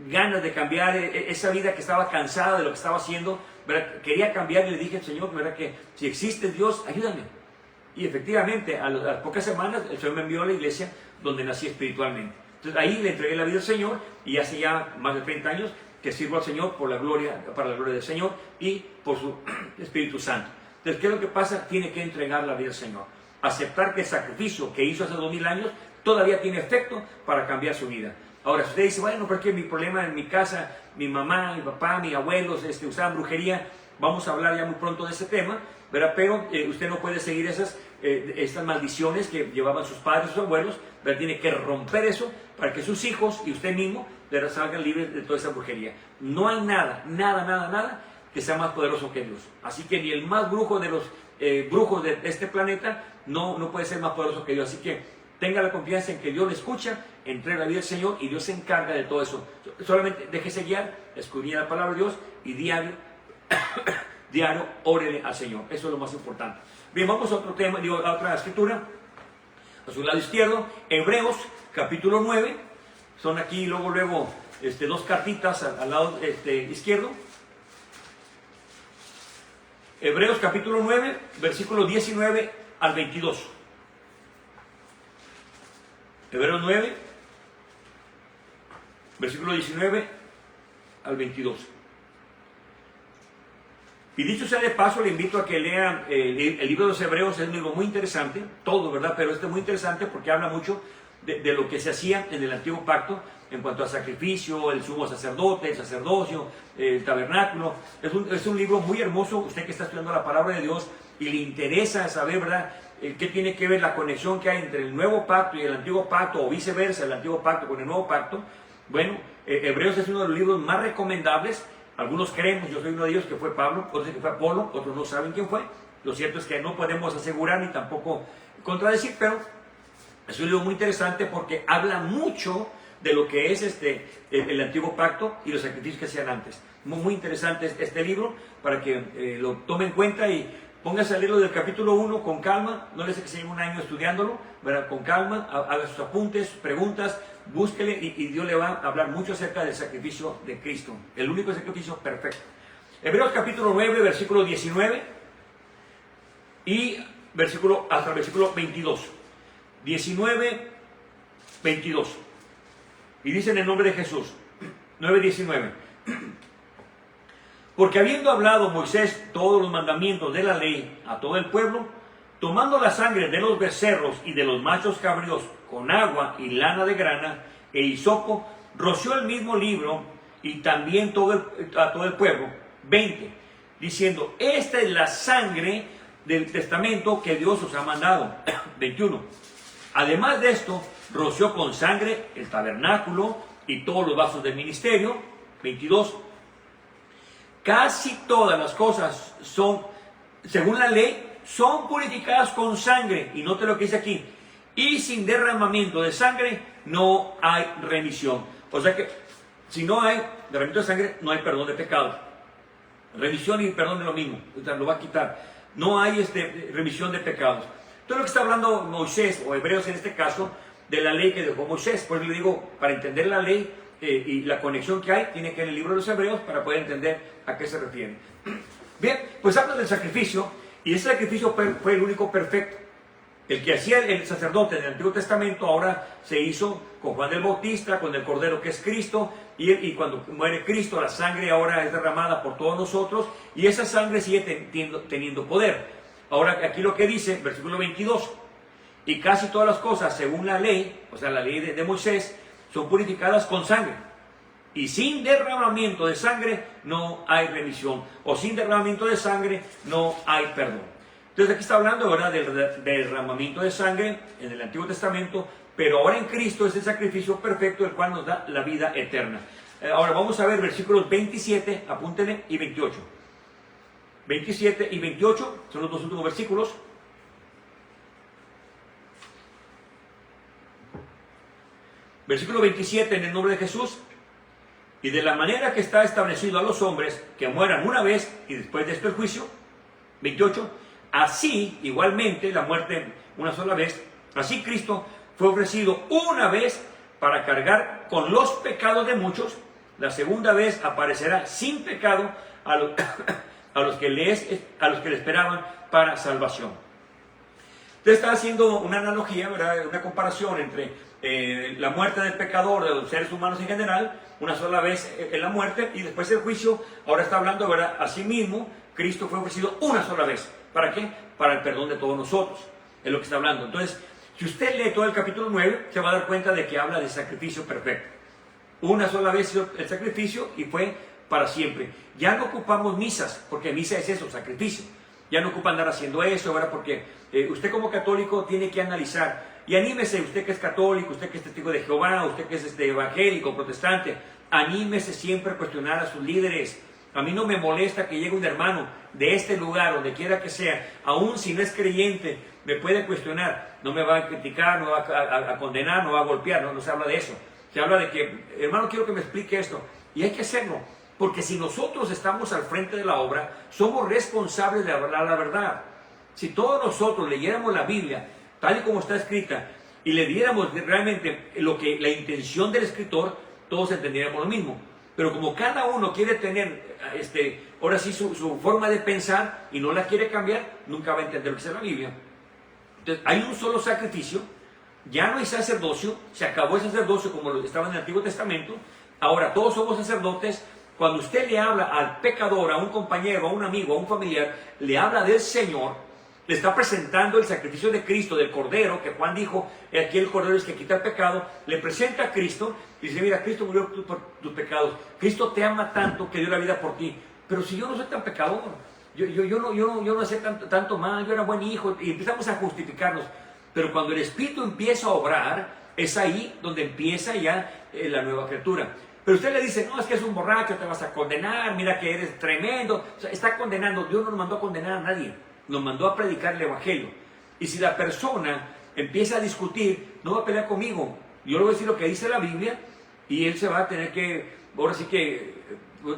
ganas de cambiar, esa vida que estaba cansada de lo que estaba haciendo, ¿verdad? Quería cambiar y le dije al Señor, ¿verdad? Que si existe Dios, ayúdame. Y efectivamente, a las pocas semanas, el Señor me envió a la iglesia donde nací espiritualmente. Entonces ahí le entregué la vida al Señor y hace ya más de 30 años que sirvo al Señor para la gloria del Señor y por su Espíritu Santo. Entonces, ¿qué es lo que pasa? Tiene que entregar la vida al Señor. Aceptar que el sacrificio que hizo hace 2000 años todavía tiene efecto para cambiar su vida. Ahora, si usted dice, bueno, pero es que mi problema en mi casa, mi mamá, mi papá, mis abuelos usaban brujería, vamos a hablar ya muy pronto de ese tema, ¿verdad? Pero usted no puede seguir estas maldiciones que llevaban sus padres, sus abuelos, ¿verdad? Tiene que romper eso para que sus hijos y usted mismo salgan libres de toda esa brujería. No hay nada que sea más poderoso que Dios. Así que ni el más brujo de los brujos de este planeta no puede ser más poderoso que Dios. Así que tenga la confianza en que Dios le escucha, entrega la vida al Señor y Dios se encarga de todo eso. Solamente déjese guiar, escudriñe la palabra de Dios y diario órele al Señor. Eso es lo más importante. Bien, vamos a otro tema, a otra escritura. A su lado izquierdo, Hebreos capítulo 9. Son aquí luego dos cartitas al lado izquierdo. Hebreos capítulo 9, versículos 19 al 22. Hebreos 9, versículo 19 al 22. Y dicho sea de paso, le invito a que lean el libro de los Hebreos. Es un libro muy interesante, todo, ¿verdad? Pero este es muy interesante porque habla mucho de lo que se hacía en el antiguo pacto en cuanto a sacrificio, el sumo sacerdote, el sacerdocio, el tabernáculo. Es un libro muy hermoso. Usted que está estudiando la palabra de Dios y le interesa saber, ¿verdad?, qué tiene que ver la conexión que hay entre el nuevo pacto y el antiguo pacto, o viceversa, el antiguo pacto con el nuevo pacto. Bueno, Hebreos es uno de los libros más recomendables. Algunos creemos, yo soy uno de ellos, que fue Pablo, otros que fue Apolo, otros no saben quién fue. Lo cierto es que no podemos asegurar ni tampoco contradecir, pero es un libro muy interesante porque habla mucho de lo que es el antiguo pacto y los sacrificios que hacían antes. Muy, muy interesante este libro para que lo tome en cuenta y póngase a leerlo del capítulo 1 con calma. No les sé que se lleve un año estudiándolo, ¿verdad? Con calma, haga sus apuntes, sus preguntas, búsquele y Dios le va a hablar mucho acerca del sacrificio de Cristo, el único sacrificio perfecto. Hebreos capítulo 9, versículo 19 y hasta el versículo 22. 19, 22. Y dice en el nombre de Jesús, 9:19. Porque habiendo hablado Moisés todos los mandamientos de la ley a todo el pueblo, tomando la sangre de los becerros y de los machos cabríos con agua y lana de grana e hisopo, roció el mismo libro y también a todo el pueblo. 20. Diciendo, esta es la sangre del testamento que Dios os ha mandado. 21. Además de esto, roció con sangre el tabernáculo y todos los vasos del ministerio. 22. Casi todas las cosas son, según la ley, son purificadas con sangre. Y note lo que dice aquí. Y sin derramamiento de sangre no hay remisión. O sea que si no hay derramamiento de sangre, no hay perdón de pecados. Remisión y perdón es lo mismo. O sea, lo va a quitar. No hay remisión de pecados. Todo lo que está hablando Moisés, o Hebreos en este caso, de la ley que dejó Moisés. Por eso le digo, para entender la ley y la conexión que hay, tiene que ir el libro de los Hebreos para poder entender a qué se refiere. Bien, pues habla del sacrificio, y ese sacrificio fue el único perfecto. El que hacía el sacerdote en el Antiguo Testamento ahora se hizo con Juan el Bautista, con el Cordero que es Cristo, y cuando muere Cristo, la sangre ahora es derramada por todos nosotros, y esa sangre sigue teniendo poder. Ahora aquí lo que dice, versículo 22, y casi todas las cosas según la ley, o sea la ley de Moisés, son purificadas con sangre, y sin derramamiento de sangre no hay remisión, o sin derramamiento de sangre no hay perdón. Entonces aquí está hablando ahora del derramamiento de sangre en el Antiguo Testamento, pero ahora en Cristo es el sacrificio perfecto el cual nos da la vida eterna. Ahora vamos a ver versículos 27, apúntenle, y 28. 27 y 28 son los dos últimos versículos. Versículo 27, en el nombre de Jesús. Y de la manera que está establecido a los hombres que mueran una vez y después de esto el juicio. 28. Así, igualmente, la muerte una sola vez. Así Cristo fue ofrecido una vez para cargar con los pecados de muchos. La segunda vez aparecerá sin pecado a los que le esperaban para salvación. Entonces está haciendo una analogía, ¿verdad? Una comparación entre la muerte del pecador, de los seres humanos en general, una sola vez en la muerte y después el juicio. Ahora está hablando, ¿verdad? Asimismo, Cristo fue ofrecido una sola vez. ¿Para qué? Para el perdón de todos nosotros. Es lo que está hablando. Entonces, si usted lee todo el capítulo 9, se va a dar cuenta de que habla de sacrificio perfecto. Una sola vez el sacrificio y fue para siempre. Ya no ocupamos misas, porque misa es eso, sacrificio. Ya no ocupa andar haciendo eso, ¿verdad? Porque usted como católico tiene que analizar. Y anímese, usted que es católico, usted que es testigo de Jehová, usted que es evangélico, protestante, anímese siempre a cuestionar a sus líderes. A mí no me molesta que llegue un hermano de este lugar, donde quiera que sea, aun si no es creyente, me puede cuestionar. No me va a criticar, no va a condenar, no va a golpear, no se habla de eso. Se habla de que, hermano, quiero que me explique esto. Y hay que hacerlo. Porque si nosotros estamos al frente de la obra, somos responsables de hablar la verdad. Si todos nosotros leyéramos la Biblia, tal y como está escrita, y le diéramos realmente la intención del escritor, todos entenderíamos lo mismo. Pero como cada uno quiere tener, ahora sí, su forma de pensar, y no la quiere cambiar, nunca va a entender lo que es la Biblia. Entonces, hay un solo sacrificio, ya no hay sacerdocio, se acabó el sacerdocio como lo estaba en el Antiguo Testamento, ahora todos somos sacerdotes. Cuando usted le habla al pecador, a un compañero, a un amigo, a un familiar, le habla del Señor, le está presentando el sacrificio de Cristo, del Cordero, que Juan dijo, aquí el Cordero es que quita el pecado, le presenta a Cristo, y dice, mira, Cristo murió por tus pecados, Cristo te ama tanto que dio la vida por ti, pero si yo no soy tan pecador, yo no hacía tanto mal, yo era buen hijo, y empezamos a justificarnos, pero cuando el Espíritu empieza a obrar, Es ahí donde empieza ya la nueva criatura. Pero usted le dice, no, es que es un borracho, te vas a condenar, mira que eres tremendo. O sea, está condenando. Dios no nos mandó a condenar a nadie, nos mandó a predicar el evangelio. Y si la persona empieza a discutir, no va a pelear conmigo. Yo le voy a decir lo que dice la Biblia y él se va a tener que, ahora sí que,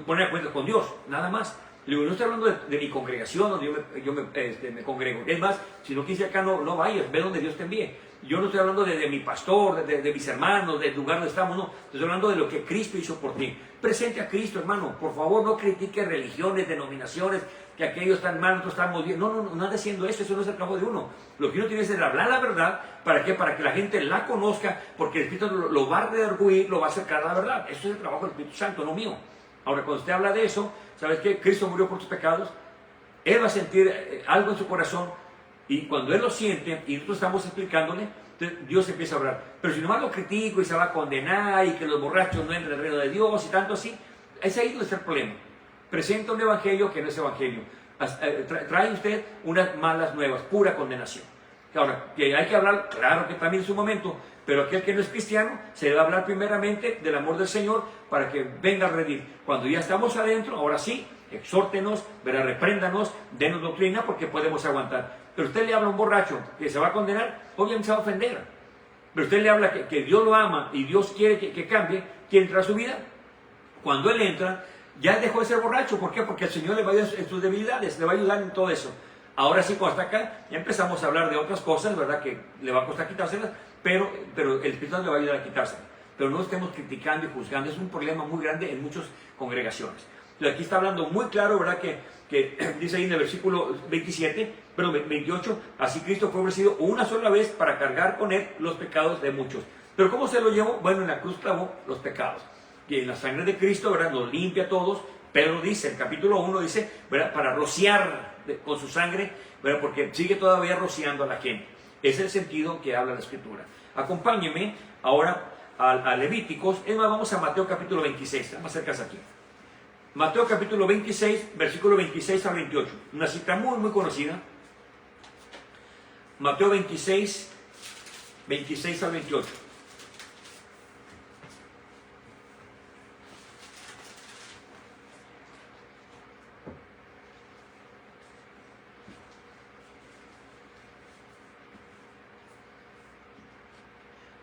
poner a cuenta con Dios, nada más. Le digo, no estoy hablando de mi congregación donde yo me congrego. Es más, si no quise acá, no vayas, ve donde Dios te envíe. Yo no estoy hablando de mi pastor, de mis hermanos, del lugar donde estamos, no. Estoy hablando de lo que Cristo hizo por ti. Presente a Cristo, hermano. Por favor, no critique religiones, denominaciones, que aquellos están mal, nosotros estamos bien. No ande haciendo eso no es el trabajo de uno. Lo que uno tiene que hacer es hablar la verdad. ¿Para qué? Para que la gente la conozca, porque el Espíritu lo va a redarguir, lo va a acercar a la verdad. Eso es el trabajo del Espíritu Santo, no mío. Ahora, cuando usted habla de eso, ¿sabes qué? Cristo murió por tus pecados. Él va a sentir algo en su corazón. Y cuando Él lo siente, y nosotros estamos explicándole, entonces Dios empieza a hablar. Pero si nomás lo critico y se va a condenar y que los borrachos no entran en el reino de Dios y tanto así, es ahí donde está el problema. Presenta un evangelio que no es evangelio. Trae usted unas malas nuevas, pura condenación. Ahora, que hay que hablar, claro que también en su momento, pero aquel que no es cristiano se le va a hablar primeramente del amor del Señor para que venga a redimir. Cuando ya estamos adentro, ahora sí, exhórtenos, repréndanos, denos doctrina porque podemos aguantar. Pero usted le habla a un borracho que se va a condenar, obviamente se va a ofender. Pero usted le habla que Dios lo ama y Dios quiere que cambie, quiere entrar a su vida. Cuando Él entra, ya dejó de ser borracho. ¿Por qué? Porque el Señor le va a ayudar en sus debilidades, le va a ayudar en todo eso. Ahora sí, cuando está acá, ya empezamos a hablar de otras cosas, ¿verdad? Que le va a costar quitárselas, pero el Espíritu le va a ayudar a quitárselas. Pero no estemos criticando y juzgando, es un problema muy grande en muchas congregaciones. Entonces aquí está hablando muy claro, ¿verdad? Que dice ahí en el versículo 28, así Cristo fue ofrecido una sola vez para cargar con Él los pecados de muchos. ¿Pero cómo se lo llevó? Bueno, en la cruz clavó los pecados. Y en la sangre de Cristo, ¿verdad? Nos limpia a todos. Pedro dice, el capítulo 1 dice, ¿verdad? Para rociar con su sangre, ¿verdad? Porque sigue todavía rociando a la gente. Ese es el sentido que habla la Escritura. Acompáñeme ahora a Levíticos. Es más, vamos a Mateo capítulo 26. Vamos a acercarse aquí. Mateo capítulo 26, versículo 26 al 28. Una cita muy, muy conocida. Mateo 26, 26 al 28.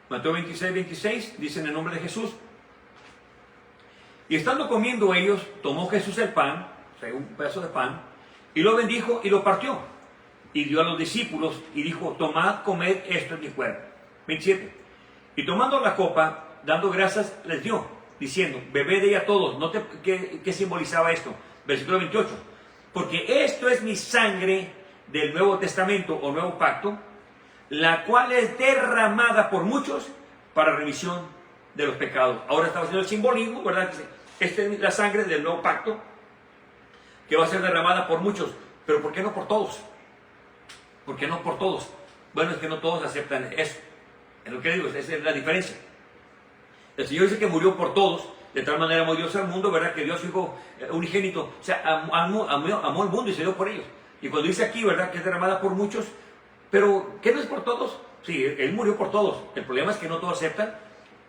Mateo 26, 26 dice en el nombre de Jesús. Y estando comiendo ellos, tomó Jesús el pan, o sea, un pedazo de pan, y lo bendijo y lo partió. Y dio a los discípulos y dijo, tomad, comed, esto es mi cuerpo. 27. Y tomando la copa, dando gracias, les dio, diciendo, bebed de ella todos. Note qué simbolizaba esto. Versículo 28. Porque esto es mi sangre del Nuevo Testamento o Nuevo Pacto, la cual es derramada por muchos para remisión de los pecados. Ahora estamos haciendo el simbolismo, ¿verdad? Esta es la sangre del nuevo pacto que va a ser derramada por muchos. Pero ¿por qué no por todos? ¿Por qué no por todos? Bueno, es que no todos aceptan eso. Es lo que digo, esa es la diferencia. El Señor dice que murió por todos, de tal manera amó Dios al mundo, ¿verdad? Que Dios su Hijo unigénito, o sea, amó al mundo y se dio por ellos. Y cuando dice aquí, ¿verdad? Que es derramada por muchos, pero ¿qué no es por todos? Sí, Él murió por todos. El problema es que no todos aceptan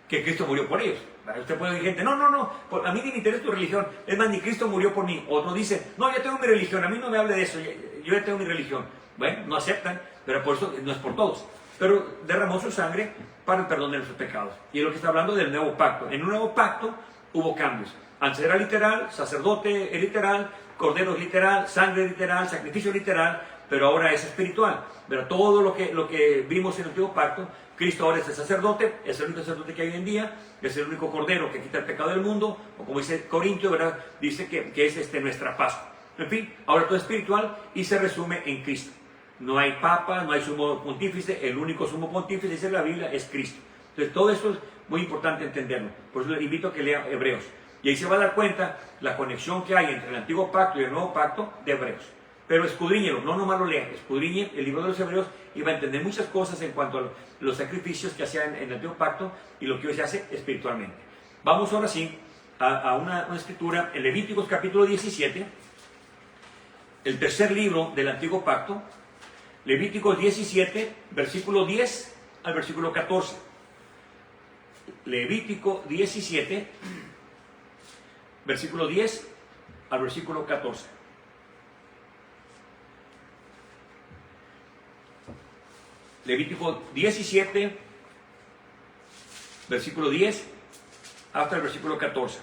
que Cristo murió por ellos. Usted puede decir, gente, no, a mí ni me interesa tu religión, es más, ni Cristo murió por mí. Otros dicen, no, ya tengo mi religión, a mí no me hable de eso, yo ya tengo mi religión. Bueno, no aceptan, pero por eso no es por todos. Pero derramó su sangre para el perdón de nuestros pecados. Y es lo que está hablando del nuevo pacto. En un nuevo pacto hubo cambios. Antes era literal, sacerdote literal, cordero literal, sangre literal, sacrificio literal, pero ahora es espiritual. Pero todo lo que vimos en el antiguo pacto, Cristo ahora es el sacerdote, es el único sacerdote que hay hoy en día, es el único cordero que quita el pecado del mundo, o como dice Corintio, ¿verdad? Dice que es nuestra Pascua. En fin, ahora todo es espiritual y se resume en Cristo. No hay papa, no hay sumo pontífice, el único sumo pontífice, dice la Biblia, es Cristo. Entonces todo esto es muy importante entenderlo. Por eso le invito a que lea Hebreos. Y ahí se va a dar cuenta la conexión que hay entre el antiguo pacto y el nuevo pacto de Hebreos. Pero escudriñelo, no nomás lo lean, escudriñe el libro de los Hebreos y va a entender muchas cosas en cuanto a los sacrificios que hacían en el antiguo pacto y lo que hoy se hace espiritualmente. Vamos ahora sí a una escritura en Levíticos capítulo 17, el tercer libro del antiguo pacto, Levíticos 17, versículo 10 al versículo 14. Levítico 17, versículo 10 al versículo 14. Levítico 17, versículo 10 hasta el versículo 14.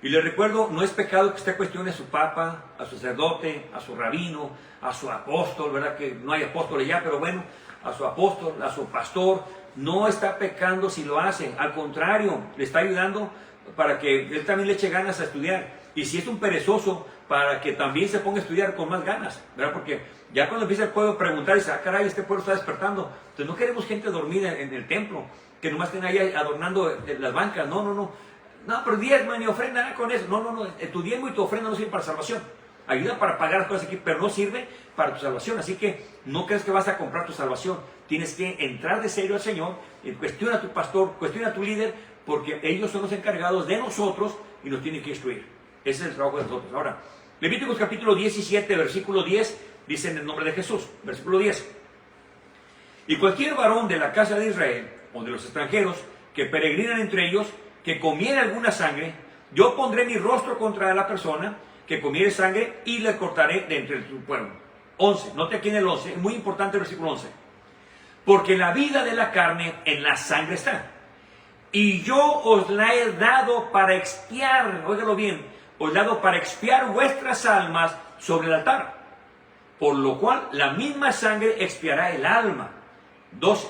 Y le recuerdo, no es pecado que usted cuestione a su papa, a su sacerdote, a su rabino, a su apóstol, ¿verdad? Que no hay apóstoles ya, pero bueno, a su apóstol, a su pastor. No está pecando si lo hace, al contrario, le está ayudando para que él también le eche ganas a estudiar. Y si es un perezoso, para que también se ponga a estudiar con más ganas, ¿verdad? Porque ya cuando empieza el pueblo a preguntar, dice, ah, caray, este pueblo está despertando. Entonces no queremos gente dormida en el templo, que nomás estén ahí adornando las bancas. No, no, no. No, pero diezma ni ofrenda con eso. No, no, no. Tu diezmo y tu ofrenda no sirven para salvación. Ayuda para pagar las cosas aquí, pero no sirve para tu salvación. Así que no crees que vas a comprar tu salvación. Tienes que entrar de serio al Señor, cuestiona a tu pastor, cuestiona a tu líder, porque ellos son los encargados de nosotros y nos tienen que instruir. Ese es el trabajo de nosotros. Ahora, Levíticos capítulo 17, versículo 10, dice en el nombre de Jesús, versículo 10. Y cualquier varón de la casa de Israel, o de los extranjeros, que peregrinan entre ellos, que comiere alguna sangre, yo pondré mi rostro contra la persona que comiere sangre y le cortaré de entre tu pueblo. 11, note aquí en el 11, es muy importante el versículo 11. Porque la vida de la carne en la sangre está. Y yo os la he dado para expiar, óigalo bien, os he dado para expiar vuestras almas sobre el altar. Por lo cual la misma sangre expiará el alma. 12.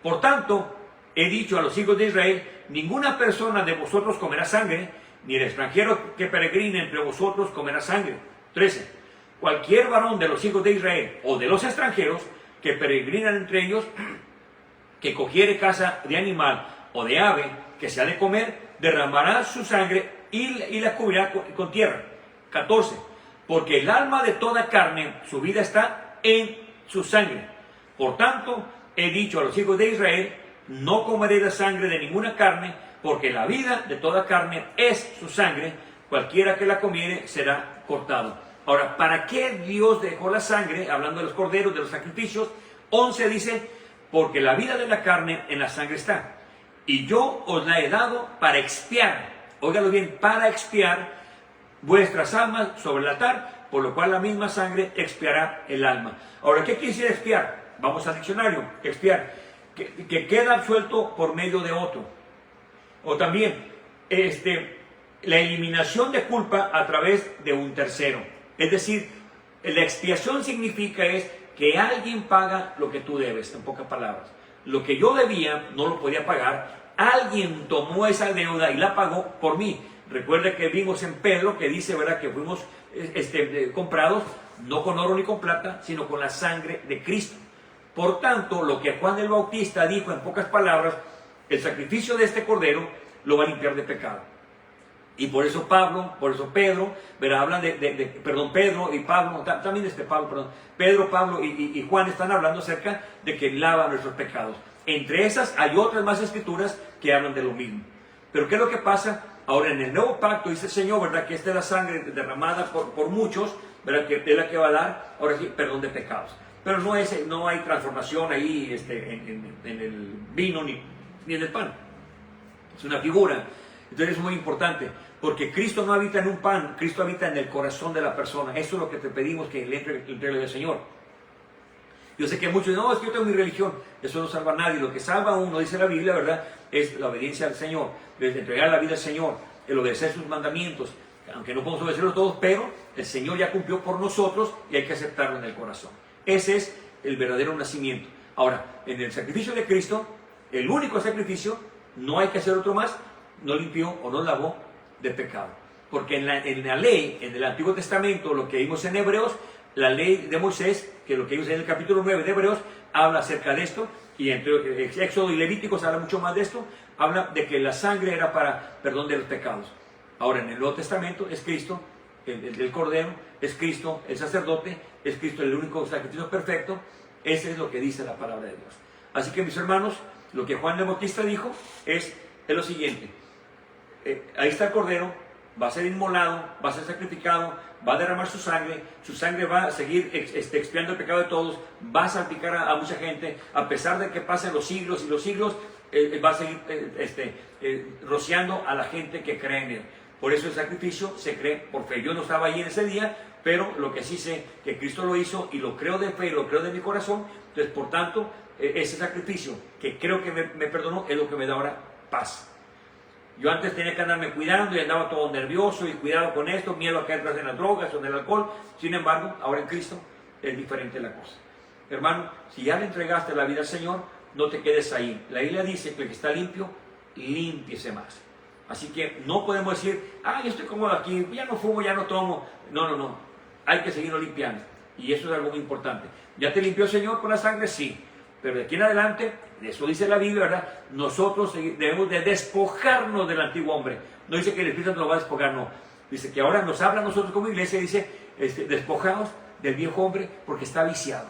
Por tanto, he dicho a los hijos de Israel, ninguna persona de vosotros comerá sangre, ni el extranjero que peregrine entre vosotros comerá sangre. 13. Cualquier varón de los hijos de Israel o de los extranjeros que peregrinan entre ellos, que cogiere caza de animal o de ave que se ha de comer, derramará su sangre y la cubrirá con tierra. 14. Porque el alma de toda carne, su vida está en su sangre. Por tanto, he dicho a los hijos de Israel, no comeréis la sangre de ninguna carne, porque la vida de toda carne es su sangre. Cualquiera que la comiere será cortado. Ahora, ¿para qué Dios dejó la sangre? Hablando de los corderos, de los sacrificios. 11 dice, porque la vida de la carne en la sangre está. Y yo os la he dado para expiar, óigalo bien, para expiar vuestras almas sobre el altar, por lo cual la misma sangre expiará el alma. Ahora, ¿qué quiere decir expiar? Vamos al diccionario, expiar, que queda absuelto por medio de otro. O también, la eliminación de culpa a través de un tercero. Es decir, la expiación significa es que alguien paga lo que tú debes, en pocas palabras. Lo que yo debía, no lo podía pagar, alguien tomó esa deuda y la pagó por mí. Recuerda que vimos en Pedro que dice, ¿verdad?, que fuimos comprados no con oro ni con plata, sino con la sangre de Cristo. Por tanto, lo que Juan el Bautista dijo en pocas palabras, el sacrificio de este cordero lo va a limpiar de pecado. Y por eso Pedro, ¿verdad? Hablan Pedro y Pablo, también Pedro, Pablo y Juan están hablando acerca de que lava nuestros pecados. Entre esas hay otras más escrituras que hablan de lo mismo. Pero ¿qué es lo que pasa? Ahora en el nuevo pacto dice el Señor, ¿verdad?, que esta es la sangre derramada por muchos, ¿verdad?, que es la que va a dar, ahora sí, perdón de pecados. Pero no hay transformación ahí en el vino ni en el pan. Es una figura. Entonces es muy importante, porque Cristo no habita en un pan, Cristo habita en el corazón de la persona. Eso es lo que te pedimos, que le entregue al Señor. Yo sé que muchos dicen, no, es que yo tengo mi religión, eso no salva a nadie. Lo que salva a uno, dice la Biblia, ¿verdad?, es la obediencia al Señor, es entregar la vida al Señor, el obedecer sus mandamientos, aunque no podemos obedecerlos todos, pero el Señor ya cumplió por nosotros y hay que aceptarlo en el corazón. Ese es el verdadero nacimiento. Ahora, en el sacrificio de Cristo, el único sacrificio, no hay que hacer otro más, no limpió o no lavó de pecado. Porque en la ley, en el Antiguo Testamento, lo que vimos en Hebreos, la ley de Moisés, que lo que vimos en el capítulo 9 de Hebreos, habla acerca de esto, y entre Éxodo y Levíticos habla mucho más de esto, habla de que la sangre era para perdón de los pecados. Ahora en el Nuevo Testamento es Cristo, el Cordero, es Cristo, el sacerdote, es Cristo el único sacrificio perfecto. Ese es lo que dice la palabra de Dios. Así que mis hermanos, lo que Juan el Bautista dijo es lo siguiente. Ahí está el Cordero, va a ser inmolado, va a ser sacrificado, va a derramar su sangre va a seguir expiando el pecado de todos, va a salpicar a mucha gente, a pesar de que pasen los siglos y los siglos, va a seguir rociando a la gente que cree en él. Por eso el sacrificio se cree por fe. Yo no estaba ahí en ese día, pero lo que sí sé que Cristo lo hizo y lo creo de fe y lo creo de mi corazón. Entonces, por tanto, ese sacrificio que creo que me perdonó es lo que me da ahora paz. Yo antes tenía que andarme cuidando y andaba todo nervioso y cuidado con esto, miedo a caer en las drogas o en el alcohol. Sin embargo, ahora en Cristo es diferente la cosa. Hermano, si ya le entregaste la vida al Señor, no te quedes ahí. La Biblia dice que el que está limpio, límpiese más. Así que no podemos decir, yo estoy cómodo aquí, ya no fumo, ya no tomo. No. Hay que seguirlo limpiando. Y eso es algo muy importante. ¿Ya te limpió el Señor con la sangre? Sí. Pero de aquí en adelante, eso dice la Biblia, ¿verdad? Nosotros debemos de despojarnos del antiguo hombre. No dice que el Espíritu Santo nos va a despojar, no. Dice que ahora nos habla a nosotros como iglesia, dice, despojaos del viejo hombre porque está viciado.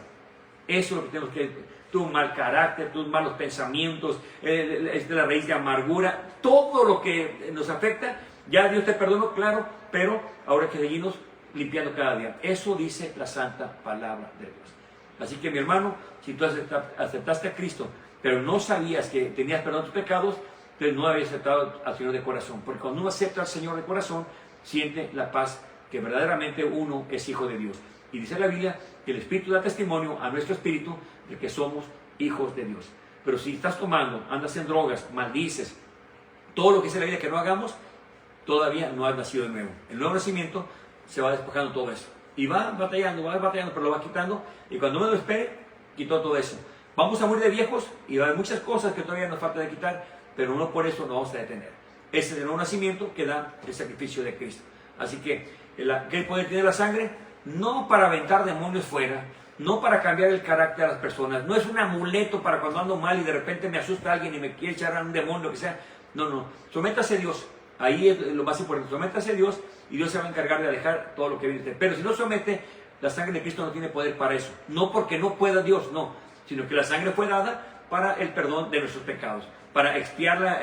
Eso es lo que tenemos que... Tu mal carácter, tus malos pensamientos, la raíz de amargura, todo lo que nos afecta, ya Dios te perdonó, claro, pero ahora hay que seguirnos limpiando cada día. Eso dice la santa palabra de Dios. Así que mi hermano, si tú aceptaste a Cristo, pero no sabías que tenías perdón de tus pecados, entonces no habías aceptado al Señor de corazón. Porque cuando uno acepta al Señor de corazón, siente la paz que verdaderamente uno es hijo de Dios. Y dice la Biblia que el Espíritu da testimonio a nuestro espíritu de que somos hijos de Dios. Pero si estás tomando, andas en drogas, maldices, todo lo que dice la Biblia que no hagamos, todavía no has nacido de nuevo. El nuevo nacimiento se va despojando todo eso. Y va batallando, pero lo va quitando. Y cuando uno lo espere, quitó todo eso. Vamos a morir de viejos y va a haber muchas cosas que todavía nos falta de quitar, pero no por eso nos vamos a detener. Ese es el nuevo nacimiento que da el sacrificio de Cristo. Así que, ¿qué poder tiene la sangre? No para aventar demonios fuera, no para cambiar el carácter de las personas, no es un amuleto para cuando ando mal y de repente me asusta alguien y me quiere echar a un demonio, lo que sea. No, sométase a Dios, ahí es lo más importante, sométase a Dios y Dios se va a encargar de alejar todo lo que viene de usted. Pero si no somete, la sangre de Cristo no tiene poder para eso, no porque no pueda Dios, no, sino que la sangre fue dada para el perdón de nuestros pecados, para expiarla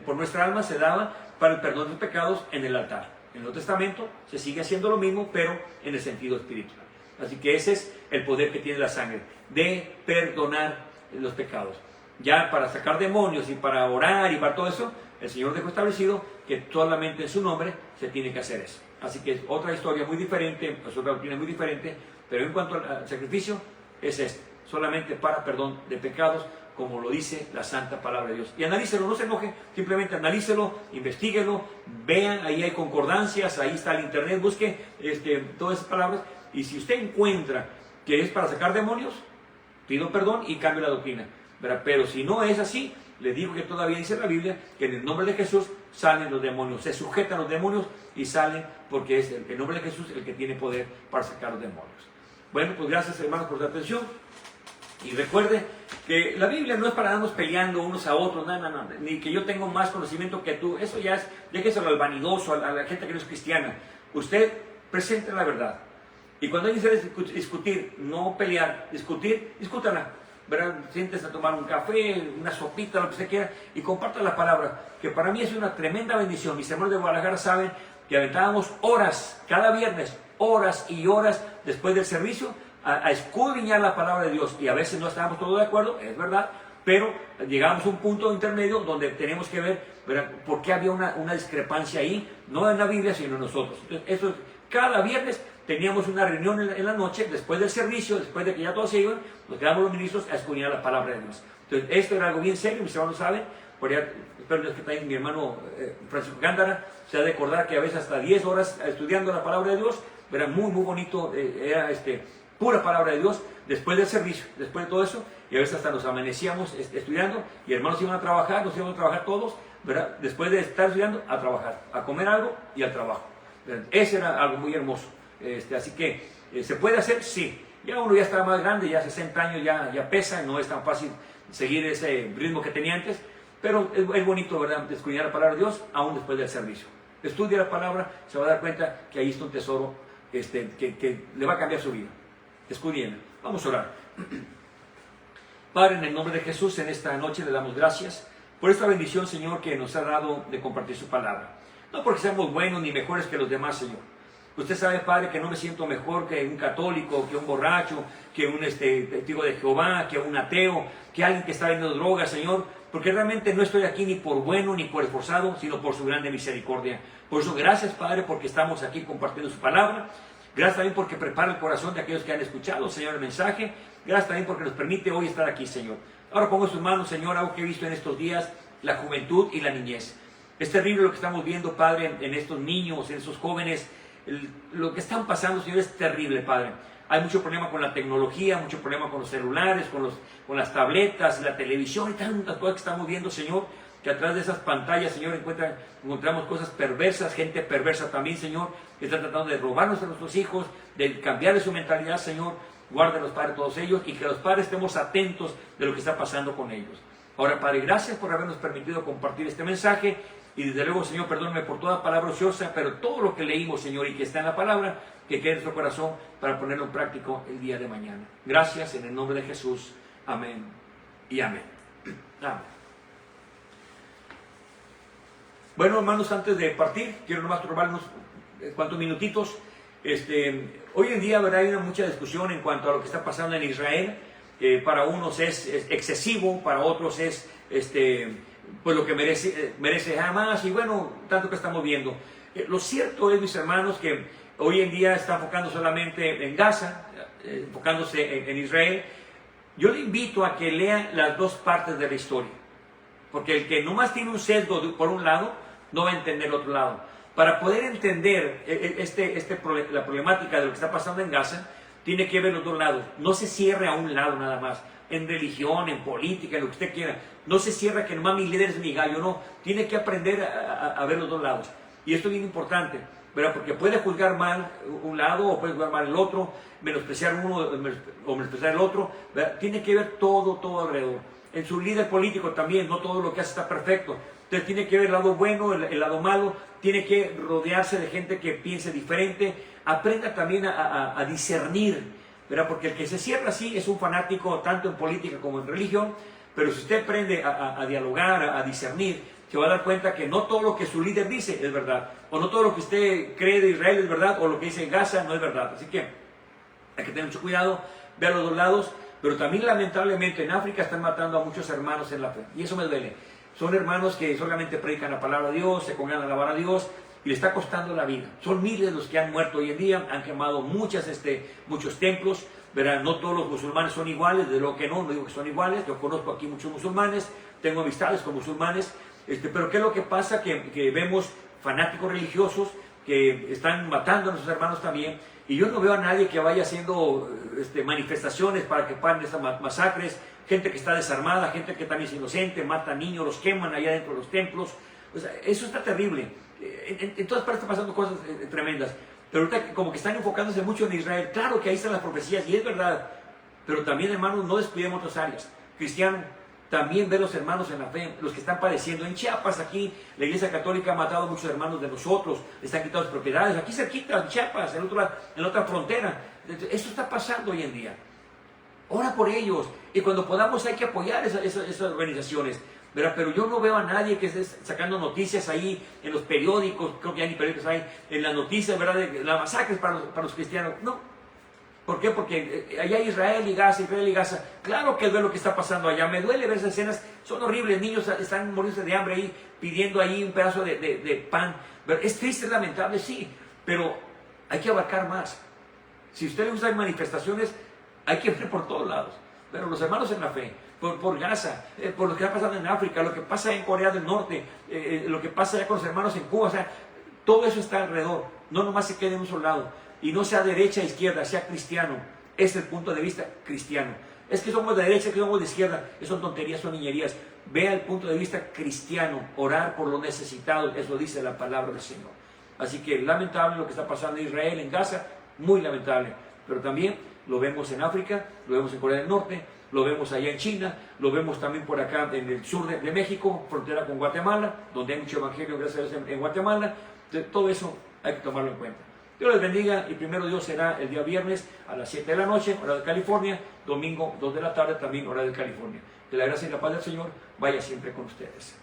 por nuestra alma se daba para el perdón de los pecados en el altar. En el Nuevo Testamento se sigue haciendo lo mismo, pero en el sentido espiritual. Así que ese es el poder que tiene la sangre, de perdonar los pecados. Ya para sacar demonios y para orar y para todo eso, el Señor dejó establecido que solamente en su nombre se tiene que hacer eso. Así que es otra historia muy diferente, es otra doctrina muy diferente, pero en cuanto al sacrificio, es este, solamente para perdón de pecados, como lo dice la santa palabra de Dios. Y analícelo, no se enoje, simplemente analícelo, investiguelo, vean, ahí hay concordancias, ahí está el internet, busque todas esas palabras, y si usted encuentra que es para sacar demonios, pido perdón y cambio la doctrina. ¿Verdad? Pero si no es así, le digo que todavía dice la Biblia que en el nombre de Jesús salen los demonios, se sujetan los demonios y salen porque es el nombre de Jesús el que tiene poder para sacar los demonios. Bueno, pues gracias hermanos por su atención. Y recuerde que la Biblia no es para darnos peleando unos a otros, no, ni que yo tengo más conocimiento que tú. Eso ya es, déjeselo al vanidoso, a la gente que no es cristiana. Usted presente la verdad. Y cuando alguien se debe discutir, no pelear, discútala. ¿Verdad? Siéntese a tomar un café, una sopita, lo que usted quiera, y comparta la palabra, que para mí es una tremenda bendición. Mis hermanos de Guadalajara saben que aventábamos horas, cada viernes, horas y horas después del servicio, a escudriñar la palabra de Dios, y a veces no estábamos todos de acuerdo, es verdad, pero llegamos a un punto intermedio donde tenemos que ver, ¿verdad?, por qué había una discrepancia ahí, no en la Biblia, sino en nosotros. Entonces, eso es, cada viernes teníamos una reunión en la noche, después del servicio, después de que ya todos se iban, nos quedamos los ministros a escudriñar la palabra de Dios. Entonces, esto era algo bien serio, mis hermanos saben, por allá, espero que también mi hermano Francisco Gándara se ha de acordar que a veces hasta 10 horas estudiando la palabra de Dios, era muy bonito, era pura palabra de Dios, después del servicio, después de todo eso, y a veces hasta nos amanecíamos estudiando, y hermanos iban a trabajar, nos íbamos a trabajar todos, ¿verdad? Después de estar estudiando, a trabajar, a comer algo y al trabajo. ¿Verdad? Ese era algo muy hermoso. Así que, ¿se puede hacer? Sí. Ya uno ya está más grande, ya 60 años ya pesa, no es tan fácil seguir ese ritmo que tenía antes, pero es bonito, ¿verdad?, escudriñar la palabra de Dios, aún después del servicio. Estudia la palabra, se va a dar cuenta que ahí está un tesoro que le va a cambiar su vida. Escudriñen. Vamos a orar. Padre, en el nombre de Jesús, en esta noche le damos gracias por esta bendición, Señor, que nos ha dado de compartir su palabra. No porque seamos buenos ni mejores que los demás, Señor. Usted sabe, Padre, que no me siento mejor que un católico, que un borracho, que un testigo de Jehová, que un ateo, que alguien que está vendiendo drogas, Señor, porque realmente no estoy aquí ni por bueno ni por esforzado, sino por su grande misericordia. Por eso, gracias, Padre, porque estamos aquí compartiendo su palabra. Gracias también porque prepara el corazón de aquellos que han escuchado, Señor, el mensaje. Gracias también porque nos permite hoy estar aquí, Señor. Ahora pongo en sus manos, Señor, algo que he visto en estos días, la juventud y la niñez. Es terrible lo que estamos viendo, Padre, en estos niños, en esos jóvenes. Lo que están pasando, Señor, es terrible, Padre. Hay mucho problema con la tecnología, mucho problema con los celulares, con las tabletas, la televisión y tantas cosas que estamos viendo, Señor, que atrás de esas pantallas, Señor, encontramos cosas perversas, gente perversa también, Señor, que está tratando de robarnos a nuestros hijos, de cambiarle su mentalidad, Señor. Guárdenos, Padre, todos ellos, y que los padres estemos atentos de lo que está pasando con ellos. Ahora, Padre, gracias por habernos permitido compartir este mensaje. Y desde luego, Señor, perdóname por toda palabra ociosa, pero todo lo que leímos, Señor, y que está en la palabra, que quede en nuestro corazón para ponerlo en práctico el día de mañana. Gracias en el nombre de Jesús. Amén y amén. Amén. Bueno, hermanos, antes de partir, quiero nomás robarnos cuantos minutitos. Hoy en día, ¿verdad? Hay mucha discusión en cuanto a lo que está pasando en Israel. Para unos es excesivo, para otros es pues lo que merece Hamas, y bueno, tanto que estamos viendo. Lo cierto es, mis hermanos, que hoy en día está enfocando solamente en Gaza, enfocándose en Israel. Yo le invito a que lea las dos partes de la historia, porque el que nomás tiene un sesgo por un lado, no va a entender el otro lado. Para poder entender la problemática de lo que está pasando en Gaza, tiene que ver los dos lados. No se cierre a un lado nada más. En religión, en política, en lo que usted quiera. No se cierra que nomás mi líder es mi gallo, no. Tiene que aprender a ver los dos lados. Y esto es bien importante, ¿verdad? Porque puede juzgar mal un lado o puede juzgar mal el otro, menospreciar uno o menospreciar el otro, ¿verdad? Tiene que ver todo alrededor. En su líder político también, no todo lo que hace está perfecto. Entonces tiene que ver el lado bueno, el lado malo, tiene que rodearse de gente que piense diferente. Aprenda también a discernir, ¿verdad? Porque el que se cierra así es un fanático tanto en política como en religión, pero si usted aprende a dialogar, a discernir, se va a dar cuenta que no todo lo que su líder dice es verdad, o no todo lo que usted cree de Israel es verdad, o lo que dice en Gaza no es verdad. Así que hay que tener mucho cuidado, ver los dos lados, pero también lamentablemente en África están matando a muchos hermanos en la fe, y eso me duele. Son hermanos que solamente predican la palabra de Dios, se congregan a alabar a Dios, y le está costando la vida. Son miles los que han muerto hoy en día, han quemado muchos templos, ¿verdad? No todos los musulmanes son iguales, de lo que no digo que son iguales. Yo conozco aquí muchos musulmanes, tengo amistades con musulmanes, pero ¿qué es lo que pasa? Que vemos fanáticos religiosos que están matando a nuestros hermanos también, y yo no veo a nadie que vaya haciendo manifestaciones para que paren estas masacres, gente que está desarmada, gente que también es inocente, mata niños, los queman allá dentro de los templos. O sea, eso está terrible. En todas partes están pasando cosas tremendas, pero ahorita como que están enfocándose mucho en Israel. Claro que ahí están las profecías y es verdad, pero también, hermanos, no descuidemos otras áreas. Cristiano, también ve los hermanos en la fe, los que están padeciendo. En Chiapas, aquí, la Iglesia Católica ha matado a muchos hermanos de nosotros, les han quitado sus propiedades, aquí cerquita, en Chiapas, en la otra frontera. Eso está pasando hoy en día. Ora por ellos, y cuando podamos hay que apoyar esas organizaciones, ¿verdad? Pero yo no veo a nadie que esté sacando noticias ahí en los periódicos, creo que ya ni periódicos hay, en las noticias, ¿verdad? De las masacres para los cristianos. No. ¿Por qué? Porque allá Israel y Gaza, claro que duele lo que está pasando allá, me duele ver esas escenas, son horribles, niños están muriendo de hambre ahí, pidiendo ahí un pedazo de pan. Es triste, es lamentable, sí, pero hay que abarcar más. Si usted le gusta manifestaciones, hay que ver por todos lados. Pero los hermanos en la fe, por Gaza, por lo que está pasando en África, lo que pasa en Corea del Norte, lo que pasa allá con los hermanos en Cuba, o sea, todo eso está alrededor. No nomás se quede en un solo lado. Y no sea derecha o izquierda, sea cristiano. Es el punto de vista cristiano. Es que somos de derecha, que somos de izquierda. Eso son tonterías, son niñerías. Vea el punto de vista cristiano. Orar por los necesitados. Eso dice la palabra del Señor. Así que lamentable lo que está pasando en Israel, en Gaza. Muy lamentable. Pero también lo vemos en África, lo vemos en Corea del Norte, lo vemos allá en China, lo vemos también por acá en el sur de México, frontera con Guatemala, donde hay mucho evangelio, gracias a Dios, en Guatemala. Entonces, todo eso hay que tomarlo en cuenta. Dios les bendiga, y primero Dios será el día viernes a las 7 de la noche, hora de California, domingo 2 de la tarde, también hora de California. Que la gracia y la paz del Señor vaya siempre con ustedes.